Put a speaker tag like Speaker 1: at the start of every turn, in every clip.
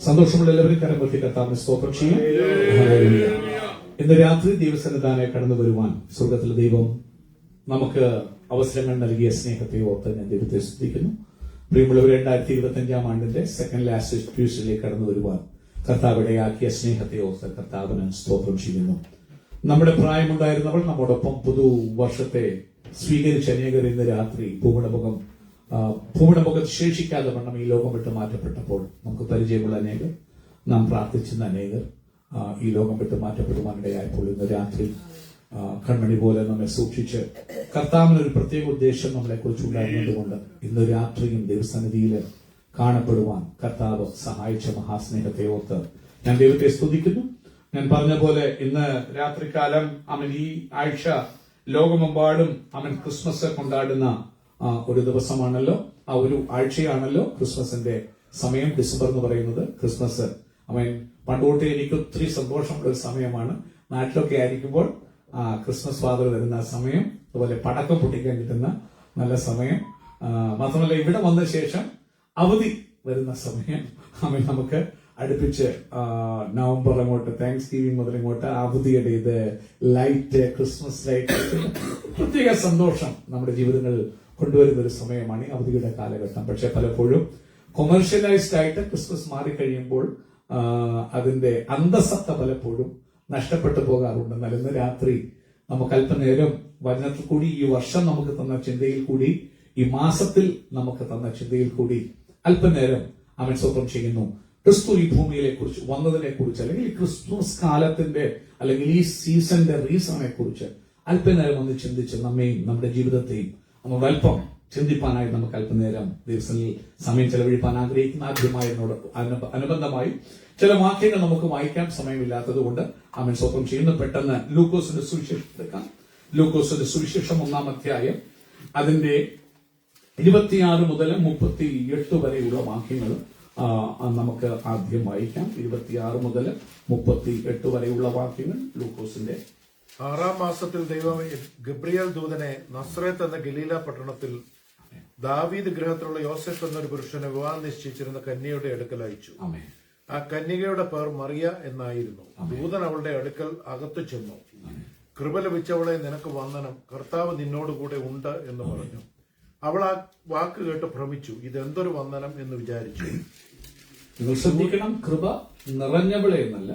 Speaker 1: സന്തോഷമുള്ള എല്ലാവരും കരമ്പത്തി കർത്താവിനെ സ്തോത്രം ചെയ്യും. ഇന്ന് രാത്രി ദൈവസന്നിധാനമായി കടന്നു വരുവാൻ സ്വർഗത്തിലെ ദൈവം നമുക്ക് അവസരങ്ങൾ നൽകിയ സ്നേഹത്തെ ഓർത്ത് ഞാൻ ദൈവത്തെ സ്തുതിക്കുന്നു. പ്രിയമുള്ളവർ, 2025 ആണ്ടിന്റെ സെക്കൻഡ് ലാസ്റ്റ് ട്യൂസ്ഡേയിലേക്ക് കടന്നു വരുവാൻ കർത്താവിടയാക്കിയ സ്നേഹത്തെ ഓർത്ത് കർത്താവിന് സ്തോത്രം ചെയ്യുന്നു. നമ്മുടെ പ്രായമുണ്ടായിരുന്നവൾ നമ്മോടൊപ്പം പുതുവർഷത്തെ സ്വീകരിച്ച അനേകർ ഇന്ന് രാത്രി ഭൂമിയുടെ ശേഷിക്കാതെ വണ്ണം ഈ ലോകം വിട്ട് മാറ്റപ്പെട്ടപ്പോൾ നമുക്ക് പരിചയമുള്ള അനേകർ, നാം പ്രാർത്ഥിച്ചിരുന്ന അനേകർ ഈ ലോകം വിട്ട് മാറ്റപ്പെടുവാനിടയായപ്പോൾ ഇന്ന് രാത്രി കൺമണി പോലെ നമ്മെ സൂക്ഷിച്ച് കർത്താവിനൊരു പ്രത്യേക ഉദ്ദേശം നമ്മളെ കുറിച്ച് ഉണ്ടായിരുന്നതുകൊണ്ട് ഇന്ന് രാത്രിയും ദൈവസന്നിധിയിൽ കാണപ്പെടുവാൻ കർത്താവ് സഹായിച്ച മഹാസ്നേഹത്തെ ഓർത്ത് ഞാൻ ദൈവത്തെ സ്തുതിക്കുന്നു. ഞാൻ പറഞ്ഞ പോലെ ഇന്ന് രാത്രികാലം ഈ ആഴ്ച ലോകമെമ്പാടും ക്രിസ്മസ് കൊണ്ടാടുന്ന ഒരു ദിവസമാണല്ലോ, ആ ഒരു ആഴ്ചയാണല്ലോ ക്രിസ്മസിന്റെ സമയം. ഡിസംബർ എന്ന് പറയുന്നത് ക്രിസ്മസ് പണ്ടോട്ട് എനിക്ക് ഒത്തിരി സന്തോഷമുള്ള ഒരു സമയമാണ്. നാട്ടിലൊക്കെ ആയിരിക്കുമ്പോൾ ക്രിസ്മസ് ഫാദർ വരുന്ന സമയം, അതുപോലെ പടക്കം പൊട്ടിക്കാൻ കിട്ടുന്ന നല്ല സമയം, മാത്രമല്ല ഇവിടെ വന്ന ശേഷം അവധി വരുന്ന സമയം. നമുക്ക് അടുപ്പിച്ച് നവംബർ അങ്ങോട്ട് താങ്ക്സ് ഗിവിംഗ് മുതൽ ഇങ്ങോട്ട് അവധിയുടെ ഇത് ലൈറ്റ്, ക്രിസ്മസ് ലൈറ്റ്, പ്രത്യേക സന്തോഷം നമ്മുടെ ജീവിതങ്ങളിൽ കൊണ്ടുവരുന്ന ഒരു സമയമാണ് ഈ അവധിയുടെ കാലഘട്ടം. പക്ഷെ പലപ്പോഴും കൊമേഴ്ഷ്യലൈസ്ഡ് ആയിട്ട് ക്രിസ്മസ് മാറിക്കഴിയുമ്പോൾ അതിന്റെ അന്തസത്ത പലപ്പോഴും നഷ്ടപ്പെട്ടു പോകാറുണ്ട്. എന്നാൽ ഇന്ന് രാത്രി നമുക്ക് അല്പനേരം വചനത്തിൽ കൂടി, ഈ വർഷം നമുക്ക് തന്ന ചിന്തയിൽ കൂടി, ഈ മാസത്തിൽ നമുക്ക് തന്ന ചിന്തയിൽ കൂടി അല്പനേരം അവൻ സ്വന്തം ചെയ്യുന്നു. ക്രിസ്തു ഈ ഭൂമിയിലെ കുറിച്ച് വന്നതിനെ കുറിച്ച്, അല്ലെങ്കിൽ ഈ ക്രിസ്മസ് കാലത്തിന്റെ അല്ലെങ്കിൽ ഈ സീസണിന്റെ റീസണെ കുറിച്ച് അല്പനേരം ഒന്ന് ചിന്തിച്ച് നമ്മെയും നമ്മുടെ ജീവിതത്തെയും നമ്മളോട് അല്പം ചിന്തിപ്പാനായി നമുക്ക് അല്പനേരം ദിവസങ്ങളിൽ സമയം ചെലവഴിപ്പാൻ ആഗ്രഹിക്കുന്ന ആദ്യമായി അനുബന്ധമായി ചില വാക്യങ്ങൾ നമുക്ക് വായിക്കാൻ സമയമില്ലാത്തത് കൊണ്ട് അവൻ സ്വന്തം ചെയ്യുന്ന പെട്ടെന്ന് ലൂക്കോസിന്റെ സുവിശേഷം എടുക്കാം. ലൂക്കോസിന്റെ സുവിശേഷം 1-ാം അധ്യായം അതിന്റെ 26 മുതൽ 38 വരെയുള്ള വാക്യങ്ങൾ നമുക്ക് ആദ്യം വായിക്കാം. 26 മുതൽ 38 വരെയുള്ള വാക്യങ്ങൾ ലൂക്കോസിന്റെ
Speaker 2: 6-ാം മാസത്തിൽ ദൈവം ഗബ്രിയേൽ ദൂതനെ നസ്രത്ത് എന്ന ഗലീല പട്ടണത്തിൽ ദാവീദ് ഗൃഹത്തിലുള്ള യോസെഫ് എന്നൊരു പുരുഷനെ വിവാഹം നിശ്ചയിച്ചിരുന്ന കന്യയുടെ അടുക്കൽ അയച്ചു. ആ കന്യകയുടെ പേർ മറിയ എന്നായിരുന്നു. ദൂതൻ അവളുടെ അടുക്കൽ അകത്തു ചെന്നു. കൃപ ലഭിച്ചവളെ, നിനക്ക് വന്ദനം, കർത്താവ് നിന്നോടുകൂടെ ഉണ്ട് എന്ന് പറഞ്ഞു. അവൾ ആ വാക്ക് കേട്ട് ഭ്രമിച്ചു, ഇതെന്തൊരു വന്ദനം എന്ന് വിചാരിച്ചു.
Speaker 1: ശ്രദ്ധിക്കണം, കൃപ നിറഞ്ഞവളെ എന്നല്ല,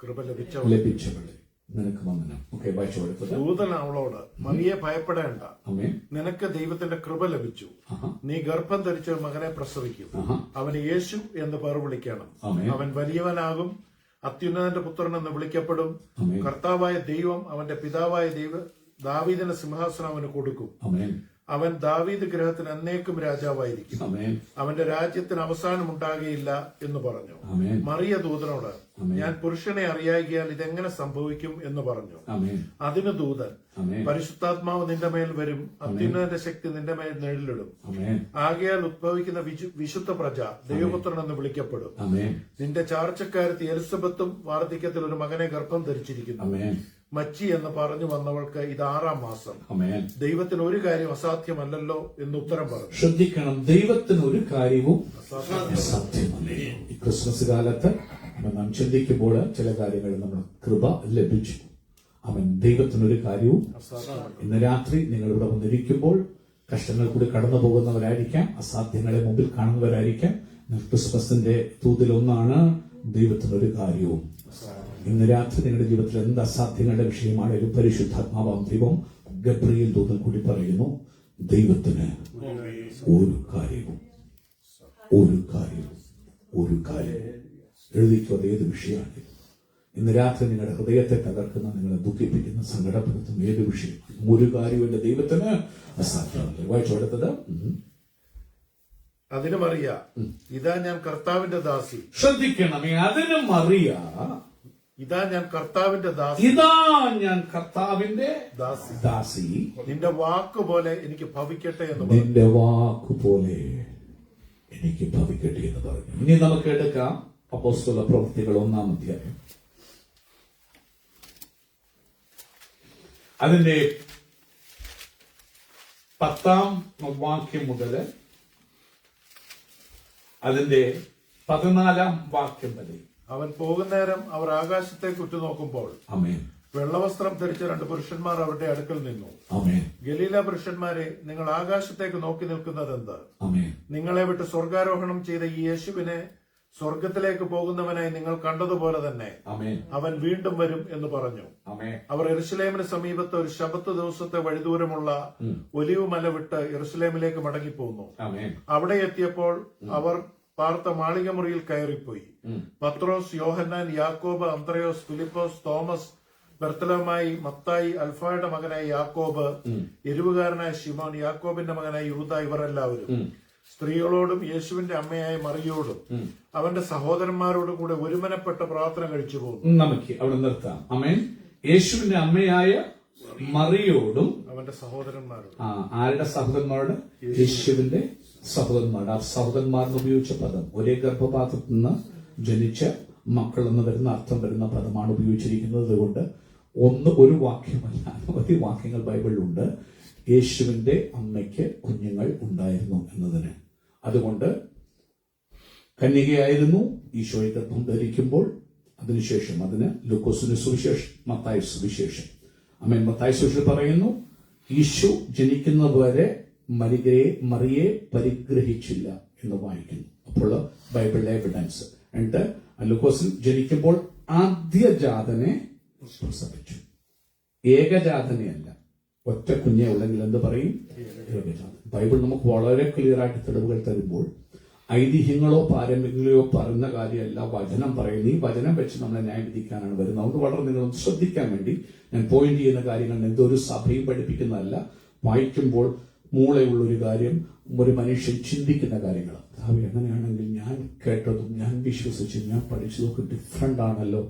Speaker 2: കൃപ
Speaker 1: ലഭിച്ചവളെ നിനക്ക് വന്ദനം.
Speaker 2: ദൂതൻ അവളോട്, മറിയെ ഭയപ്പെടേണ്ട, നിനക്ക് ദൈവത്തിന്റെ കൃപ ലഭിച്ചു. നീ ഗർഭം ധരിച്ച മകനെ പ്രസവിക്കും. അവന് യേശു എന്ന് പേർ വിളിക്കണം. അവൻ വലിയവനാകും, അത്യുന്നതന്റെ പുത്രൻ എന്ന് വിളിക്കപ്പെടും. കർത്താവായ ദൈവം അവന്റെ പിതാവായ ദാവീദിന്റെ സിംഹാസനം അവന് കൊടുക്കും. അവൻ ദാവീദ് ഗൃഹത്തിന് എന്നേക്കും രാജാവായിരിക്കും. അവന്റെ രാജ്യത്തിന് അവസാനം ഉണ്ടാകുകയില്ല എന്ന് പറഞ്ഞു. മറിയ ദൂതനോട്, ഞാൻ പുരുഷനെ അറിയാകിയാൽ ഇതെങ്ങനെ സംഭവിക്കും എന്ന് പറഞ്ഞു. അതിന് ദൂതൻ, പരിശുദ്ധാത്മാവ് നിന്റെ മേൽ വരും, അത്യുന്നതന്റെ ശക്തി നിന്റെ മേൽ നിഴലിടും. ആകയാൽ ഉദ്ഭവിക്കുന്ന വിശുദ്ധ പ്രജ ദൈവപുത്രൻ എന്ന് വിളിക്കപ്പെടും. നിന്റെ ചാർച്ചക്കാരത്തി എലിസബത്തും വാർദ്ധക്യത്തിൽ ഒരു മകനെ ഗർഭം ധരിച്ചിരിക്കുന്നു. മച്ചി എന്ന് പറഞ്ഞു വന്നവൾക്ക് ഇത് 6-ാം മാസം. ദൈവത്തിന് ഒരു കാര്യം അസാധ്യമല്ലല്ലോ എന്ന് ഉത്തരം പറഞ്ഞു.
Speaker 1: ശ്രദ്ധിക്കണം, ദൈവത്തിന് ഒരു കാര്യവും അസാധ്യമല്ല. ഈ ക്രിസ്മസ് കാലത്ത് നാം ചിന്തിക്കുമ്പോൾ ചില കാര്യങ്ങൾ നമ്മൾ കൃപ ലഭിച്ചു. ദൈവത്തിനൊരു കാര്യവും ഇന്ന് രാത്രി നിങ്ങൾ ഇവിടെ വന്നിരിക്കുമ്പോൾ കഷ്ടങ്ങൾ കൂടി കടന്നു പോകുന്നവരായിരിക്കാം, അസാധ്യങ്ങളെ മുമ്പിൽ കാണുന്നവരായിരിക്കാം. ക്രിസ്മസിന്റെ തൂതിലൊന്നാണ് ദൈവത്തിനൊരു കാര്യവും. ഇന്ന് രാത്രി നിങ്ങളുടെ ജീവിതത്തിൽ എന്ത് അസാധ്യങ്ങളുടെ വിഷയമാണെങ്കിലും പരിശുദ്ധാത്മാവാം ദൈവം ഗബ്രിയേൽ ദൂതൻ കൂടി പറയുന്നു, ദൈവത്തിന് ഒരു കാര്യവും എഴുതിക്കോ. ഏത് വിഷയമാണ് ഇന്ന് രാത്രി നിങ്ങളുടെ ഹൃദയത്തെ തകർക്കുന്ന, നിങ്ങളെ ദുഃഖിപ്പിക്കുന്ന, സങ്കടപ്പെടുത്തുന്ന ഏത് വിഷയം, ഒരു കാര്യവും എന്റെ ദൈവത്തിന് അസാധ്യമല്ല. വായിച്ചോടുത്തത്,
Speaker 2: അതിന് മറിയ, ഇതാ ഞാൻ കർത്താവിന്റെ ദാസി.
Speaker 1: ശ്രദ്ധിക്കണമേ, അതിന് മറിയ,
Speaker 2: ഇതാ ഞാൻ കർത്താവിന്റെ ദാസി,
Speaker 1: ഇതാ ഞാൻ കർത്താവിന്റെ ദാസി,
Speaker 2: നിന്റെ വാക്കുപോലെ എനിക്ക് ഭവിക്കട്ടെ എന്ന് പറഞ്ഞു.
Speaker 1: നിന്റെ വാക്കുപോലെ എനിക്ക് ഭവിക്കട്ടെ എന്ന് പറഞ്ഞു. ഇനി നമുക്ക് എടുക്കാം അപ്പോസ്തല പ്രവൃത്തികൾ 1-ാം അധ്യായം അതിന്റെ 10-ാം വാക്യം മുതൽ അതിന്റെ 14 വാക്യം വരെ.
Speaker 2: അവൻ പോകുന്നേരം അവർ ആകാശത്തേക്ക് ഉറ്റുനോക്കുമ്പോൾ
Speaker 1: ആമേൻ.
Speaker 2: വെള്ളവസ്ത്രം ധരിച്ച 2 പുരുഷന്മാർ അവരുടെ അടുക്കൽ നിന്നു.
Speaker 1: ആമേൻ.
Speaker 2: ഗലീല പുരുഷന്മാരെ, നിങ്ങൾ ആകാശത്തേക്ക് നോക്കി നിൽക്കുന്നതെന്ത്?
Speaker 1: ആമേൻ.
Speaker 2: നിങ്ങളെ വിട്ട് സ്വർഗാരോഹണം ചെയ്ത ഈ യേശുവിനെ സ്വർഗത്തിലേക്ക് പോകുന്നവനായി നിങ്ങൾ കണ്ടതുപോലെ തന്നെ
Speaker 1: ആമേൻ.
Speaker 2: അവൻ വീണ്ടും വരും എന്ന് പറഞ്ഞു.
Speaker 1: ആമേൻ.
Speaker 2: അവർ യെരുശലേമിന് സമീപത്ത് ഒരു ശബത്ത് ദിവസത്തെ വഴിദൂരമുള്ള ഒലിവ് മല വിട്ട് യെരുശലേമിലേക്ക് മടങ്ങിപ്പോന്നു.
Speaker 1: ആമേൻ.
Speaker 2: അവിടെ എത്തിയപ്പോൾ അവർ പാർത്ത മാളികമുറിയിൽ കയറിപ്പോയി. പത്രോസ്, യോഹന്നാൻ, യാക്കോബ്, അന്ത്രയോസ്, ഫിലിപ്പോസ്, തോമസ്, ബർത്തലോമായി, മത്തായി, അൽഫായുടെ മകനായ യാക്കോബ്, എരിവുകാരനായ ശിമോൻ, യാക്കോബിന്റെ മകനായ യൂദ, ഇവർ എല്ലാവരും സ്ത്രീകളോടും യേശുവിന്റെ അമ്മയായ മറിയോടും അവന്റെ സഹോദരന്മാരോടും കൂടെ ഒരുമനപ്പെട്ട പ്രാർത്ഥന കഴിച്ചു പോകുന്നു.
Speaker 1: നമുക്ക് അവിടെ നിർത്താം. ആമേൻ. യേശുവിന്റെ അമ്മയായ മറിയോടും
Speaker 2: അവന്റെ സഹോദരന്മാരോടും.
Speaker 1: ആരുടെ സഹോദരന്മാരോട്? യേശുവിന്റെ സഹോദരന്മാരുടെ. ആ സഹോദരന്മാരെന്ന് ഉപയോഗിച്ച പദം ഒരേ ഗർഭപാത്രത്തിൽ നിന്ന് ജനിച്ച മക്കൾ എന്ന് വരുന്ന അർത്ഥം വരുന്ന പദമാണ് ഉപയോഗിച്ചിരിക്കുന്നത്. അതുകൊണ്ട് ഒരു വാക്യമല്ല, അനവധി വാക്യങ്ങൾ ബൈബിളിലുണ്ട് യേശുവിന്റെ അമ്മയ്ക്ക് കുഞ്ഞുങ്ങൾ ഉണ്ടായിരുന്നു എന്നതിന്. അതുകൊണ്ട് കന്യകയായിരുന്നു, ഈശോയെ ഗർഭം ധരിക്കുമ്പോൾ. അതിനുശേഷം അതിന് ലൂക്കോസിന്റെ സുവിശേഷം, മത്തായി സുവിശേഷം. ആമേൻ. മത്തായി സുവിശേഷം പറയുന്നു, ഈശോ ജനിക്കുന്നതുവരെ മറിയെ പരിഗ്രഹിച്ചില്ല എന്ന് വായിക്കുന്നു. അപ്പോൾ ബൈബിളിലെ എവിഡൻസ്. എന്നിട്ട് ലൂക്കോസിൽ ജനിക്കുമ്പോൾ ആദ്യജാതനെ പ്രസവിച്ചു. ഏകജാതനെയല്ല, ഒറ്റ കുഞ്ഞെ ഉള്ളെങ്കിൽ എന്ത് പറയും? ഏകജാതൻ. ബൈബിൾ നമുക്ക് വളരെ ക്ലിയർ ആയിട്ട് തെളിവുകൾ തരുമ്പോൾ ഐതിഹ്യങ്ങളോ പാരമ്പര്യങ്ങളോ പറയുന്ന കാര്യമല്ല വചനം പറയുന്നു. ഈ വചനം വെച്ച് നമ്മളെ ന്യായം വിധിക്കാനാണ് വരുന്നത്. അതുകൊണ്ട് വളരെ നിങ്ങളൊന്ന് ശ്രദ്ധിക്കാൻ വേണ്ടി ഞാൻ പോയിന്റ് ചെയ്യുന്ന കാര്യങ്ങൾ എന്തൊരു സഭയും പഠിപ്പിക്കുന്നതല്ല. വായിക്കുമ്പോൾ മൂളയുള്ളൊരു കാര്യം ഒരു മനുഷ്യൻ ചിന്തിക്കുന്ന കാര്യങ്ങൾ. അങ്ങനെയാണെങ്കിൽ ഞാൻ കേട്ടതും ഞാൻ വിശ്വസിച്ചും ഞാൻ പഠിച്ചതൊക്കെ ഡിഫറെന്റ് ആണല്ലോ.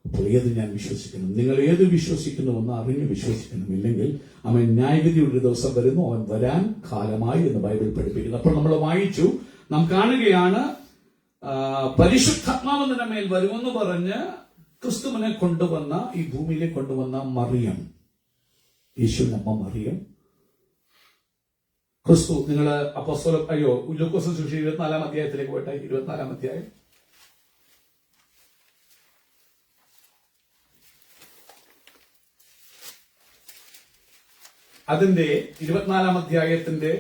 Speaker 1: അപ്പോൾ ഏത് ഞാൻ വിശ്വസിക്കണം? നിങ്ങൾ ഏത് വിശ്വസിക്കുന്നുവെന്ന് അറിഞ്ഞ് വിശ്വസിക്കണം. ഇല്ലെങ്കിൽ അവൻ ന്യായവിധിയുടെ ഒരു ദിവസം വരുന്നു, അവൻ വരാൻ കാലമായി എന്ന് ബൈബിൾ പഠിപ്പിക്കുന്നു. അപ്പോൾ നമ്മൾ വായിച്ചു, നാം കാണുകയാണ് പരിശുദ്ധാത്മാവ് നിന്റെ മേൽ വരുമെന്ന് പറഞ്ഞ് ക്രിസ്തുവിനെ കൊണ്ടുവന്ന, ഈ ഭൂമിയിലേക്ക് കൊണ്ടുവന്ന മറിയം, യേശുവിന്റെ അമ്മ മറിയം. ക്രിസ്തു, നിങ്ങൾ ലൂക്കോസ് സുവിശേഷം 24-ാം അധ്യായത്തിലേക്ക് പോയിട്ട് 24-ാം അധ്യായം അതിന്റെ 24-ാം അധ്യായത്തിന്റെ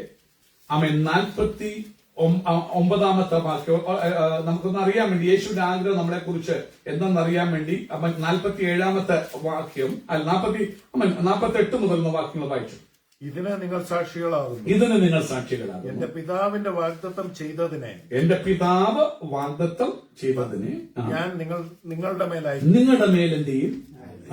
Speaker 1: 49-ാമത്തെ വാക്യം നമുക്കൊന്ന് അറിയാൻ വേണ്ടി, യേശുവിന്റെ ആഗ്രഹം നമ്മളെ കുറിച്ച് എന്തെന്നറിയാൻ വേണ്ടി 47-ാമത്തെ വാക്യം 48 മുതലുള്ള വാക്യങ്ങൾ വായിച്ചു.
Speaker 2: ഇതിന് നിങ്ങൾ സാക്ഷികളാകുന്നു.
Speaker 1: ഇതിന് നിങ്ങൾ സാക്ഷികളാകുന്നു.
Speaker 2: എന്റെ പിതാവിന്റെ വാഗ്ദത്തം ചെയ്തതിനെ,
Speaker 1: എന്റെ പിതാവ് വാഗ്ദത്തം ചെയ്തതിനെ
Speaker 2: ഞാൻ നിങ്ങളുടെ മേലായി,
Speaker 1: നിങ്ങളുടെ മേൽ എന്ത് ചെയ്യും?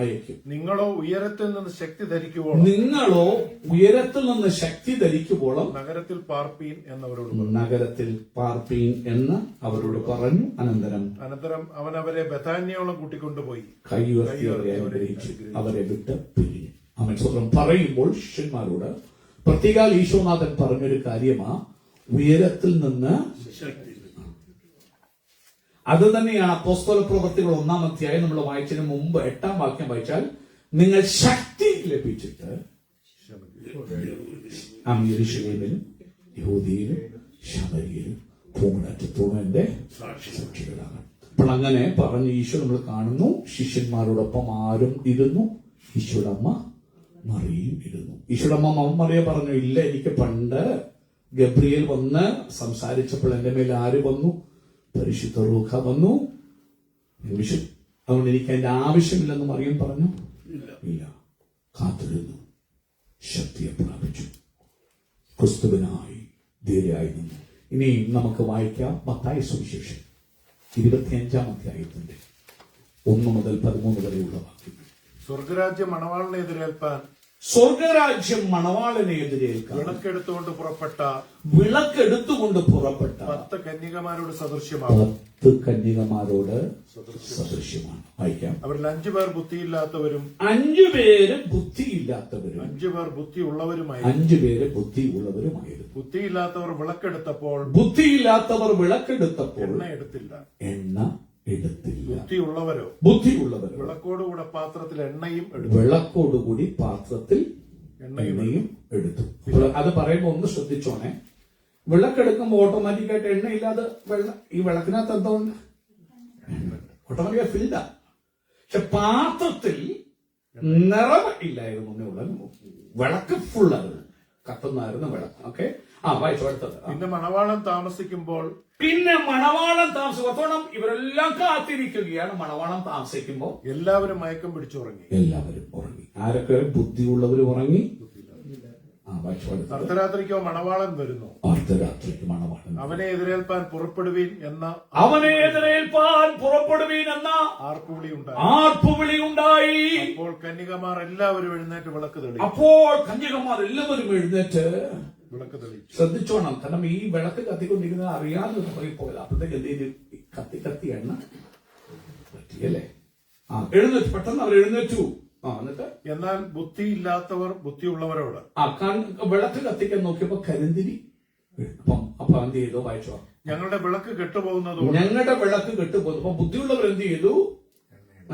Speaker 1: അയക്കും.
Speaker 2: നിങ്ങളോ ഉയരത്തിൽ നിന്ന് ശക്തി ധരിക്കുവോളം,
Speaker 1: നിങ്ങളോ ഉയരത്തിൽ നിന്ന് ശക്തി ധരിക്കുവോളം
Speaker 2: നഗരത്തിൽ പാർപ്പീൻ എന്നവരോട് പറഞ്ഞു.
Speaker 1: നഗരത്തിൽ പാർപ്പീൻ എന്ന് അവരോട് പറഞ്ഞു. അനന്തരം
Speaker 2: അവൻ അവരെ ബഥാന്യോളം കൂട്ടിക്കൊണ്ടുപോയി
Speaker 1: കൈ ഉയർത്തി അവരെ അനുഗ്രഹിച്ചു, അവരെ വിട്ട് പിരിഞ്ഞു. അവൻ സ്വന്തം പറയുമ്പോൾ ശിഷ്യന്മാരോട് പ്രത്യേകാൽ ഈശോനാഥൻ പറഞ്ഞൊരു കാര്യമാ, ഉയരത്തിൽ നിന്ന് ശക്തി. അത് തന്നെയാണ് അപ്പോസ്തല പ്രവൃത്തികൾ 1-ാം അധ്യായം നമ്മൾ വായിച്ചതിന് മുമ്പ് 8-ാം വാക്യം വായിച്ചാൽ, നിങ്ങൾ ശക്തി ലഭിച്ചിട്ട് യെരൂശലേമിലും യഹൂദിയിലും ശമര്യയിലും ഭൂമിനറ്റത്തോളം എന്റെ സാക്ഷികളാണ്. അപ്പോൾ അങ്ങനെ പറഞ്ഞ് ഈശോ നമ്മൾ കാണുന്നു. ശിഷ്യന്മാരോടൊപ്പം ആരും ഇരുന്നു? ഈശോയുടെ അമ്മ മറിയും ഇരുന്നു. ഈശോയുടെ അമ്മ മറിയ പറഞ്ഞു, ഇല്ല, എനിക്ക് പണ്ട് ഗബ്രിയേൽ വന്ന് സംസാരിച്ചപ്പോൾ എന്റെ മേൽ ആര് വന്നു? പരിശുദ്ധ റൂഹ വന്നു. അതുകൊണ്ട് എനിക്ക് അതിന്റെ ആവശ്യമില്ലെന്ന് മറിയം പറഞ്ഞു. ഇല്ല, കാത്തിരുന്നു, ശക്തിയെ പ്രാപിച്ചു, ക്രിസ്തുവിനായി ധീരയായി നിന്നു. ഇനി നമുക്ക് വായിക്കാം മത്തായി സുവിശേഷം 25-ാം അധ്യായത്തിന്റെ 1 മുതൽ 13 വരെയുള്ള വാക്യങ്ങൾ.
Speaker 2: സ്വർഗരാജ്യം മണവാളിനെ എതിരേൽപ്പാൻ,
Speaker 1: സ്വർഗരാജ്യം മണവാളിനെ എതിരേൽക്കാൻ
Speaker 2: വിളക്കെടുത്തുകൊണ്ട് പുറപ്പെട്ട
Speaker 1: 10
Speaker 2: കന്യകമാരോട് സദൃശ്യമാണ്.
Speaker 1: 10 കന്യകമാരോട് സദൃശ്യമാണ്. വായിക്കാം.
Speaker 2: അവരിൽ 5 പേർ ബുദ്ധിയില്ലാത്തവരും
Speaker 1: 5 പേര് ബുദ്ധിയില്ലാത്തവരും
Speaker 2: 5 പേർ ബുദ്ധിയുള്ളവരുമായി.
Speaker 1: 5 പേര് ബുദ്ധിയുള്ളവരുമായിരുന്നു.
Speaker 2: ബുദ്ധിയില്ലാത്തവർ വിളക്കെടുത്തപ്പോൾ എണ്ണ എടുത്തില്ല. ബുദ്ധിയുള്ളവരോ വിളക്കോടുകൂടെ പാത്രത്തിൽ എണ്ണയും എടുത്തു.
Speaker 1: എണ്ണയും എടുത്തു. അത് പറയുമ്പോൾ ഒന്ന് ശ്രദ്ധിച്ചോണേ. വിളക്കെടുക്കുമ്പോൾ ഓട്ടോമാറ്റിക്കായിട്ട് എണ്ണയില്ലാതെ ഈ വിളക്കിനകത്ത് എന്തുകൊണ്ട് ഓട്ടോമാറ്റിക്കായി ഫില്ല. പക്ഷെ പാത്രത്തിൽ നിറവ് ഇല്ലായിരുന്നു. വിളക്ക് ഫുള്ളായിരുന്നു, കത്തുന്നായിരുന്നു വിളക്ക്. ഓക്കെ, വായിച്ചു അടുത്തത്.
Speaker 2: പിന്നെ മണവാളൻ താമസിക്കുമ്പോൾ
Speaker 1: ഇവരെല്ലാം കാത്തിരിക്കുകയാണ്. മണവാളം താമസിക്കുമ്പോൾ
Speaker 2: എല്ലാവരും മയക്കം പിടിച്ചുറങ്ങി.
Speaker 1: എല്ലാവരും ഉറങ്ങി. ആരൊക്കെ? ബുദ്ധിയുള്ളവർ ഉറങ്ങി.
Speaker 2: അർദ്ധരാത്രിക്കോ മണവാളൻ വരുന്നു.
Speaker 1: അർദ്ധരാത്രിക്ക് മണവാളൻ
Speaker 2: അവനെ എതിരേൽപ്പാൻ പുറപ്പെടുവീൻ എന്ന
Speaker 1: ആർപ്പുവിളി ഉണ്ടായി.
Speaker 2: അപ്പോൾ കന്യകമാർ എല്ലാവരും എഴുന്നേറ്റ് വിളക്ക് തെളിയിച്ചു.
Speaker 1: ശ്രദ്ധിച്ചോണം, കാരണം ഈ വിളക്ക് കത്തിക്കൊണ്ടിരിക്കുന്നത് അറിയാതെ പോയത്. അപ്പോഴത്തേക്ക് എന്തെങ്കിലും കത്തി എണ്ണ പറ്റിയല്ലേ? എഴുന്നേറ്റ്, പെട്ടെന്ന് അവർ എഴുന്നേറ്റു. എന്നിട്ട്
Speaker 2: എന്നാൽ ബുദ്ധിയില്ലാത്തവർ ബുദ്ധിയുള്ളവരോട്
Speaker 1: വിളക്ക് കത്തിക്കാൻ നോക്കിയപ്പോ കരിന്തിരി. അപ്പൊ എന്ത് ചെയ്തു? വായിച്ചോ.
Speaker 2: ഞങ്ങളുടെ വിളക്ക് കെട്ടുപോകുന്നത്.
Speaker 1: ഞങ്ങളുടെ വിളക്ക് കെട്ടുപോകുന്നു. അപ്പൊ ബുദ്ധിയുള്ളവർ എന്ത് ചെയ്തു?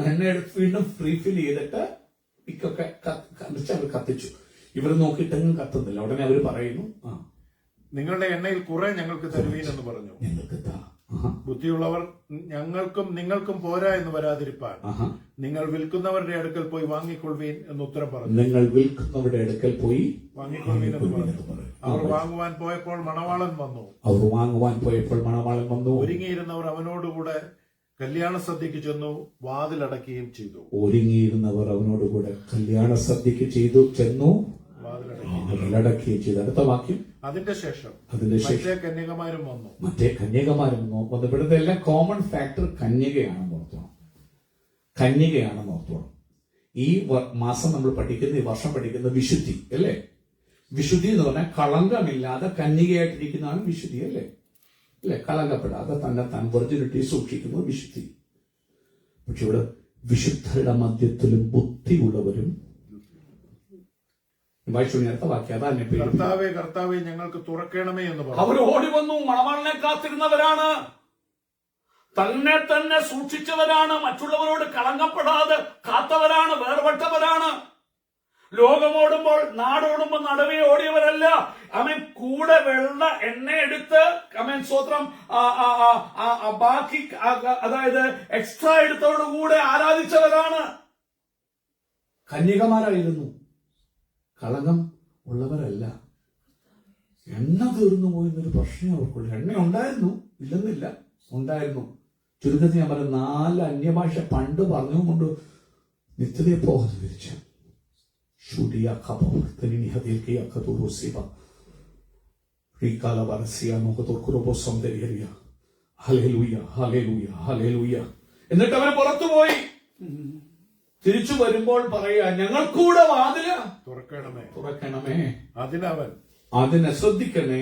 Speaker 1: എണ്ണ എടുത്ത് വീണ്ടും റീഫിൽ ചെയ്തിട്ട് ഇക്കൊക്കെ അവർ കത്തിച്ചു. ഇവർ നോക്കിയിട്ടെങ്കിലും കത്തുന്നില്ല. ഉടനെ അവർ പറയുന്നു,
Speaker 2: നിങ്ങളുടെ എണ്ണയിൽ കുറെ ഞങ്ങൾക്ക് തരുവീൻ എന്ന് പറഞ്ഞു. ബുദ്ധിയുള്ളവർ ഞങ്ങൾക്കും നിങ്ങൾക്കും പോരാ എന്ന് വരാതിരിപ്പാൻ നിങ്ങൾ വിൽക്കുന്നവരുടെ അടുക്കൽ പോയി വാങ്ങിക്കൊള്ളുവീൻ എന്ന് ഉത്തരം പറഞ്ഞു.
Speaker 1: നിങ്ങൾ വിൽക്കുന്നവരുടെ അടുക്കൽ പോയി
Speaker 2: വാങ്ങിക്കൊള്ളുവീൻ എന്ന് പറഞ്ഞു. അവർ വാങ്ങുവാൻ പോയപ്പോൾ മണവാളൻ വന്നു. ഒരുങ്ങിയിരുന്നവർ അവനോടുകൂടെ കല്യാണ സദ്യക്ക് ചെന്നു, വാതിലടക്കുകയും ചെയ്തു.
Speaker 1: ഒരുങ്ങിയിരുന്നവർ അവനോടുകൂടെ കല്യാണ സദ്യക്ക് ചെന്നു, വാതിലടക്കുകയും ചെയ്തു. അടുത്ത വാക്യം.
Speaker 2: അതിന്റെ ശേഷം മറ്റേ കന്യകമാരും വന്നു.
Speaker 1: ഇവിടുത്തെ എല്ലാം കോമൺ ഫാക്ടർ കന്യകയാണെന്ന് ഓർത്തോണം. ഈ മാസം നമ്മൾ പഠിക്കുന്ന, ഈ വർഷം പഠിക്കുന്ന വിശുദ്ധി അല്ലേ? വിശുദ്ധി എന്ന് പറഞ്ഞാൽ കളങ്കമില്ലാതെ കന്യകയായിട്ടിരിക്കുന്നതാണ് വിശുദ്ധി അല്ലേ? കളങ്കപ്പെടാതെ തന്നെ വെർജിനിറ്റി സൂക്ഷിക്കുന്നത് വിശുദ്ധി. പക്ഷെ ഇവിടെ വിശുദ്ധരുടെ മധ്യത്തിലും ബുദ്ധിയുള്ളവരും.
Speaker 2: കർത്താവേ കർത്താവേ ഞങ്ങൾക്ക് തുറക്കണമേ എന്ന് പറഞ്ഞു.
Speaker 1: അവർ ഓടി വന്നു. മണവാളനെ കാത്തിരുന്നവരാണ്, തന്നെ സൂക്ഷിച്ചവരാണ്, മറ്റുള്ളവരോട് കളങ്കപ്പെടാതെ കാത്തവരാണ്, വേർപെട്ടവരാണ്. ലോകമോടുമ്പോൾ നാടോടുമ്പോൾ നടുവേ ഓടിയവരല്ല. കൂടെ വെള്ള എണ്ണ എടുത്ത് സ്വത്രം ബാക്കി, അതായത് എക്സ്ട്രാ എടുത്തവരോടുകൂടെ ആരാധിച്ചവരാണ്. കന്യകമാരായിരുന്നു, കളങ്കം ഉള്ളവരല്ല. എണ്ണ തീർന്നു പോയെന്നൊരു പ്രശ്നം അവർക്കുള്ളൂ. എണ്ണ ഉണ്ടായിരുന്നു, ഇല്ലെന്നില്ല, ഉണ്ടായിരുന്നു. ചുരുക്കത്തിൽ ഞാൻ പറയാം, 4 അന്യഭാഷ പണ്ട് പറഞ്ഞുകൊണ്ട് നിത്യതയെ പോകാതെ വിരിച്ച എന്നിട്ട് അവൻ പുറത്തുപോയി. തിരിച്ചു വരുമ്പോൾ പറയാ, ഞങ്ങൾക്കൂടെ വാതില തുറക്കണമേ. അതിനെ ശ്രദ്ധിക്കണേ.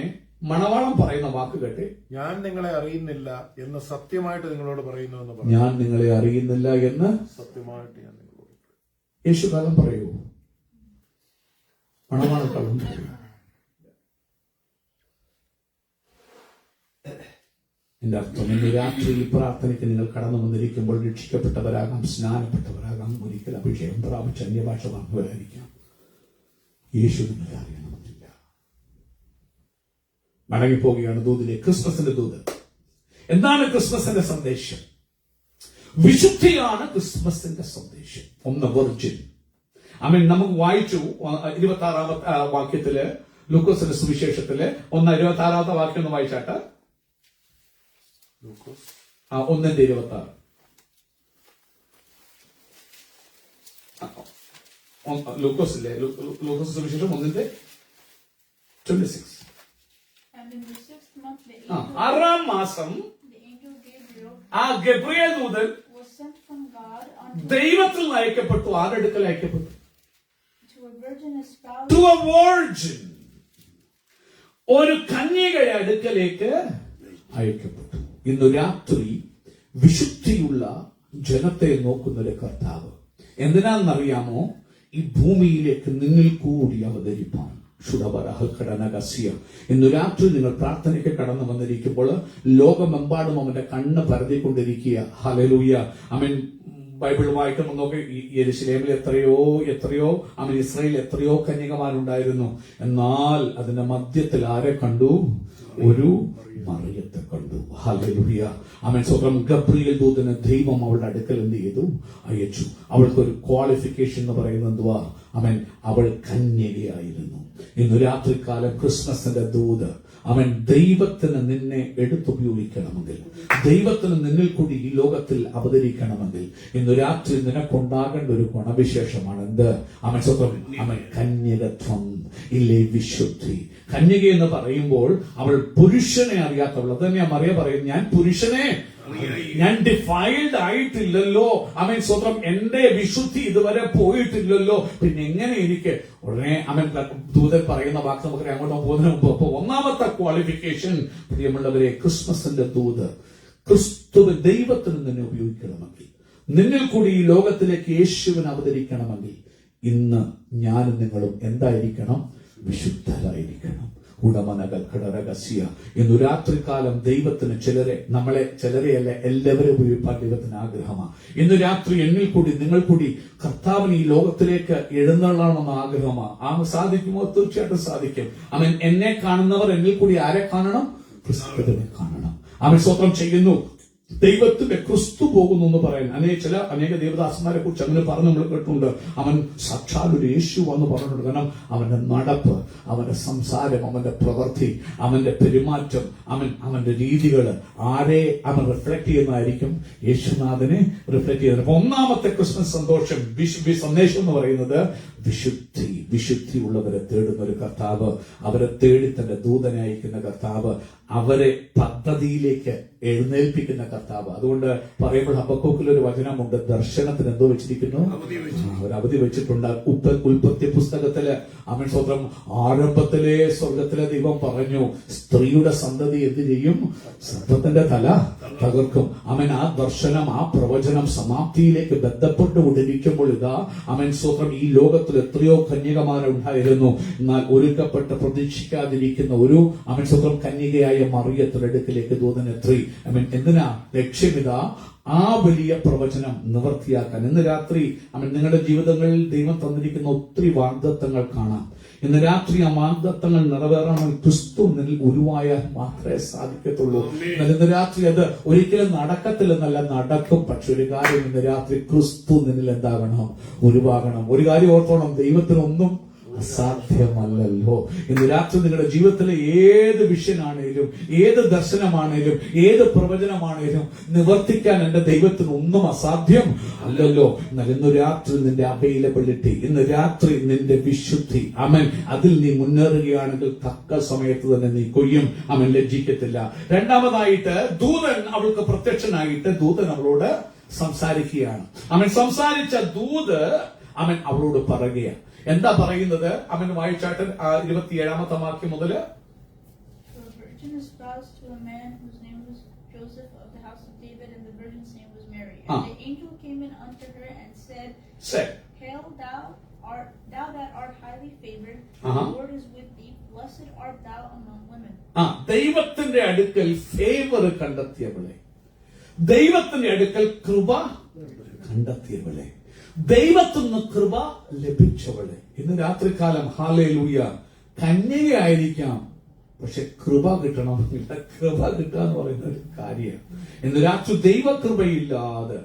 Speaker 1: മണവാളം പറയുന്ന വാക്ക് കേട്ടെ,
Speaker 2: ഞാൻ നിങ്ങളെ അറിയുന്നില്ല എന്ന് സത്യമായിട്ട് നിങ്ങളോട് പറയുന്നു എന്ന് പറഞ്ഞു.
Speaker 1: ഞാൻ നിങ്ങളെ അറിയുന്നില്ല എന്ന്
Speaker 2: സത്യമായിട്ട് ഞാൻ നിങ്ങളോട്.
Speaker 1: യേശു കാലം പറയൂ, മണവാളം കള്ളം പറയൂ. എന്റെ അർത്ഥം, ഇന്ന് രാത്രി ഈ പ്രാർത്ഥനയ്ക്ക് നിങ്ങൾ കടന്നു വന്നിരിക്കുമ്പോൾ രക്ഷിക്കപ്പെട്ടവരാകാം, സ്നാനപ്പെട്ടവരാകാം, ഒരിക്കൽ അഭിഷേകം പ്രാപിച്ച അന്യഭാഷ പറഞ്ഞവരായിരിക്കാം. യേശു നിങ്ങളെ അറിയണമെന്നില്ല. മടങ്ങിപ്പോവുകയാണ് ദൂതിലെ. ക്രിസ്മസിന്റെ ദൂത് എന്താണ്? ക്രിസ്മസിന്റെ സന്ദേശം വിശുദ്ധിയാണ്. ക്രിസ്മസിന്റെ സന്ദേശം ഒന്ന് വെർജിൻ. നമുക്ക് വായിച്ചു 26ാമത്തെ വാക്യത്തില്, ലൂക്കോസിന്റെ സുവിശേഷത്തില് 1:26 വാക്യം ഒന്ന് വായിച്ചാട്ട്. 1:26 ലൂക്കോസിലെ ലൂക്കോസ് സുവിശേഷം 1:26. 6ാം മാസം ഗബ്രിയേൽ ദൂതൻ ദൈവത്തിൽ നിന്ന് അയക്കപ്പെട്ടു. ആരെടുക്കൽ അയക്കപ്പെട്ടു? ടു എ വെർജിൻ, ഒരു കന്യകയുടെ അടുക്കലേക്ക് അയക്കപ്പെട്ടു. ഇന്ന് രാത്രി വിശുദ്ധിയുള്ള ജനത്തെ നോക്കുന്നൊരു കർത്താവ് എന്തിനാണെന്നറിയാമോ? ഈ ഭൂമിയിലേക്ക് നിങ്ങൾ കൂടി അവതരിപ്പാൻ. ഇന്ന് രാത്രി നിങ്ങൾ പ്രാർത്ഥനയ്ക്ക് കടന്നു വന്നിരിക്കുമ്പോൾ ലോകമെമ്പാടും അവന്റെ കണ്ണ് പരതിക്കൊണ്ടിരിക്കുക. ഹല്ലേലൂയ. ബൈബിൾ വായിക്കുമ്പോൾ നോക്കി യെരുശലേമിൽ എത്രയോ ഇസ്രായേലിൽ എത്രയോ കന്യകമാരുണ്ടായിരുന്നു. എന്നാൽ അതിന്റെ മധ്യത്തിൽ ആരെ കണ്ടു? ഒരു മറിയത്തെ കണ്ടു. ഹല്ലേലൂയ. ആമേൻ. സ്വന്തം ഗബ്രിയേൽ ദൂതനെ ദൈവം അവളുടെ അടുക്കൽ എന്ത് ചെയ്തു? അയച്ചു. അവൾക്കൊരു ക്വാളിഫിക്കേഷൻ എന്ന് പറയുന്നത് എന്തുവാ? ആമേൻ. അവൾ കന്യകയായിരുന്നു. ഇന്ന് രാത്രികാലം ക്രിസ്മസിന്റെ ദൂത്, അവൻ ദൈവത്തിന് നിന്നെ എടുത്തുപയോഗിക്കണമെങ്കിൽ, ദൈവത്തിന് നിന്നിൽ കൂടി ഈ ലോകത്തിൽ അവതരിക്കണമെങ്കിൽ, ഇന്ന് രാത്രി നിനക്കുണ്ടാകേണ്ട ഒരു ഗുണവിശേഷമാണ് എന്ത്? അവൻ സ്വന്തം അവൻ കന്യകത്വം ഇല്ലേ, വിശുദ്ധി. കന്യക എന്ന് പറയുമ്പോൾ അവൾ പുരുഷനെ അറിയാത്തവൾ. അത് തന്നെയാ മറിയ പറയുന്നത്, ഞാൻ പുരുഷനെ ഞാൻ ഡിഫൈൽഡ് ആയിട്ടില്ലല്ലോ. അവൻ സ്വന്തം എന്റെ വിശുദ്ധി ഇതുവരെ പോയിട്ടില്ലല്ലോ, പിന്നെ എങ്ങനെ എനിക്ക് ഉടനെ അവൻ ദൂതൻ പറയുന്ന വാക്ക് നമുക്ക് അങ്ങോട്ട് പോകുന്നതിന് മുമ്പ്. അപ്പൊ ഒന്നാമത്തെ ക്വാളിഫിക്കേഷൻ, പ്രിയമുള്ളവരെ, ക്രിസ്മസിന്റെ ദൂത് ക്രിസ്തുവിൻ ദൈവത്തിന് നിന്നെ ഉപയോഗിക്കണമെങ്കിൽ, നിന്നിൽ കൂടി ഈ ലോകത്തിലേക്ക് യേശുവിന് അവതരിക്കണമെങ്കിൽ, ഇന്ന് ഞാനും നിങ്ങളും എന്തായിരിക്കണം? വിശുദ്ധരായിരിക്കണം. ഉടമനകൾ ഘടരഹസ്യ. ഇന്ന് രാത്രികാലം ദൈവത്തിന് ചിലരെയല്ല എല്ലാവരും ഉപയോഗിക്കാൻ ദൈവത്തിന് ആഗ്രഹമാണ്. ഇന്ന് രാത്രി എന്നിൽ കൂടി നിങ്ങൾ കൂടി കർത്താവിന് ഈ ലോകത്തിലേക്ക് എഴുന്നള്ളണമെന്ന ആഗ്രഹമാണ്. സാധിക്കുമോ? തീർച്ചയായിട്ടും സാധിക്കും. അവൻ എന്നെ കാണുന്നവർ എന്നിൽ കൂടി ആരെ കാണണം? ക്രിസ്തുവിനെ കാണണം. അവൻ സ്തോത്രം ചെയ്യുന്നു. ദൈവത്തിന്റെ ക്രിസ്തു പോകുന്നു എന്ന് പറയാൻ അനേക ദേവദാസന്മാരെ കുറിച്ച് അങ്ങനെ പറഞ്ഞ് നമ്മൾ കേട്ടിട്ടുണ്ട്. അവൻ സാക്ഷാൽ ഒരു യേശു എന്ന് പറഞ്ഞിട്ടുണ്ട്. കാരണം അവന്റെ നടപ്പ്, അവന്റെ സംസാരം, അവന്റെ പ്രവൃത്തി, അവന്റെ പെരുമാറ്റം, അവന്റെ രീതികൾ ആരെ അവൻ റിഫ്ലക്ട് ചെയ്യുന്നതായിരിക്കും? യേശുനാഥനെ റിഫ്ലക്ട് ചെയ്യുന്നത്. അപ്പൊ ഒന്നാമത്തെ ക്രിസ്മസ് സന്തോഷം, സന്ദേശം എന്ന് പറയുന്നത് വിശുദ്ധി ഉള്ളവരെ തേടുന്ന ഒരു കർത്താവ്, അവരെ തേടി തന്റെ ദൂതനെ അയക്കുന്ന കർത്താവ്, അവരെ പദ്ധതിയിലേക്ക് എഴുന്നേൽപ്പിക്കുന്ന കർത്താവ്. അതുകൊണ്ട് പറയുമ്പോൾ ഹബക്കൂക്കിൽ ഒരു വചനമുണ്ട്, ദർശനത്തിന് എന്തോ വെച്ചിരിക്കുന്നു? ഒരു അവധി വെച്ചിട്ടുണ്ട്. ഉൽപ്പത്തി പുസ്തകത്തില് അവൻ സ്വന്തം ആരംഭത്തിലെ സ്വർഗത്തിലെ ദൈവം പറഞ്ഞു, സ്ത്രീയുടെ സന്തതി എന്ത് ചെയ്യും? സർപ്പത്തിന്റെ തല തകർക്കും. അവൻ ആ ദർശനം, ആ പ്രവചനം സമാപ്തിയിലേക്ക് ബന്ധപ്പെട്ടുകൊണ്ടിരിക്കുമ്പോൾ ഇതാ അവൻ സ്വന്തം ഈ ലോകത്തിൽ എത്രയോ കന്യകമാരുണ്ടായിരുന്നു. എന്നാൽ ഒരുക്കപ്പെട്ട് പ്രതീക്ഷിക്കാതിരിക്കുന്ന ഒരു അവൻ സ്വന്തം കന്യകയായ മറിയത്തിന്റെ അടുക്കിലേക്ക് ദൂതനെത്തി. എന്തിനാ? ലക്ഷ്യമിതാ ആ വലിയ പ്രവചനം നിവർത്തിയാക്കാൻ. ഇന്ന് രാത്രി നിങ്ങളുടെ ജീവിതങ്ങളിൽ ദൈവം തന്നിരിക്കുന്ന ഒത്തിരി വാഗ്ദത്തങ്ങൾ കാണാം. ഇന്ന് രാത്രി ആ വാഗ്ദത്തങ്ങൾ നിറവേറണമെങ്കിൽ ക്രിസ്തു നിന്നിൽ ഉരുവായാൽ മാത്രമേ സാധിക്കത്തുള്ളൂ. എന്നാൽ ഇന്ന് രാത്രി അത് ഒരിക്കലും നടക്കത്തില്ലെന്നല്ല, നടക്കും. പക്ഷെ ഒരു കാര്യം, ഇന്ന് രാത്രി ക്രിസ്തു നിന്നിൽ എന്താകണം? ഉരുവാകണം. ഒരു കാര്യം ഓർത്തോണം, ദൈവത്തിനൊന്നും അസാധ്യമല്ലല്ലോ. ഇന്ന് രാത്രി നിങ്ങളുടെ ജീവിതത്തിലെ ഏത് വിഷനാണേലും, ഏത് ദർശനമാണേലും, ഏത് പ്രവചനമാണേലും നിവർത്തിക്കാൻ എന്റെ ദൈവത്തിന് ഒന്നും അസാധ്യം അല്ലല്ലോ. എന്നാൽ ഇന്ന് രാത്രി നിന്റെ അവൈലബിലിറ്റി, ഇന്ന് രാത്രി നിന്റെ വിശുദ്ധി, അതിൽ നീ മുന്നേറുകയാണെങ്കിൽ തക്ക സമയത്ത് തന്നെ നീ കൊയ്യും. ലജ്ജിക്കത്തില്ല. രണ്ടാമതായിട്ട്, ദൂതൻ അവൾക്ക് പ്രത്യക്ഷനായിട്ട് ദൂതൻ അവളോട് സംസാരിക്കുകയാണ്. സംസാരിച്ച ദൂത് അവളോട് പറയുകയാണ്. എന്താ പറയുന്നത്? അവൻ വായിച്ചാട്ട് 27-ാമത്തെ വാക്യം മുതല്, ദൈവത്തിന്റെ അടുക്കൽ ഫേവർ കണ്ടെത്തിയവളെ, ദൈവത്തിന്റെ അടുക്കൽ കൃപ കണ്ടെത്തിയവളെ, ദൈവത്തിന് കൃപ ലഭിച്ചവളെ. ഇന്ന് രാത്രികാലം ഹല്ലേലൂയ, കന്യകയായിരിക്കാം, പക്ഷെ കൃപ കിട്ടണമെന്നില്ല. കൃപ കിട്ടുക എന്ന് പറയുന്ന ഒരു കാര്യമാണ്. ഇന്ന് രാത്രി ദൈവകൃപയില്ലാതെ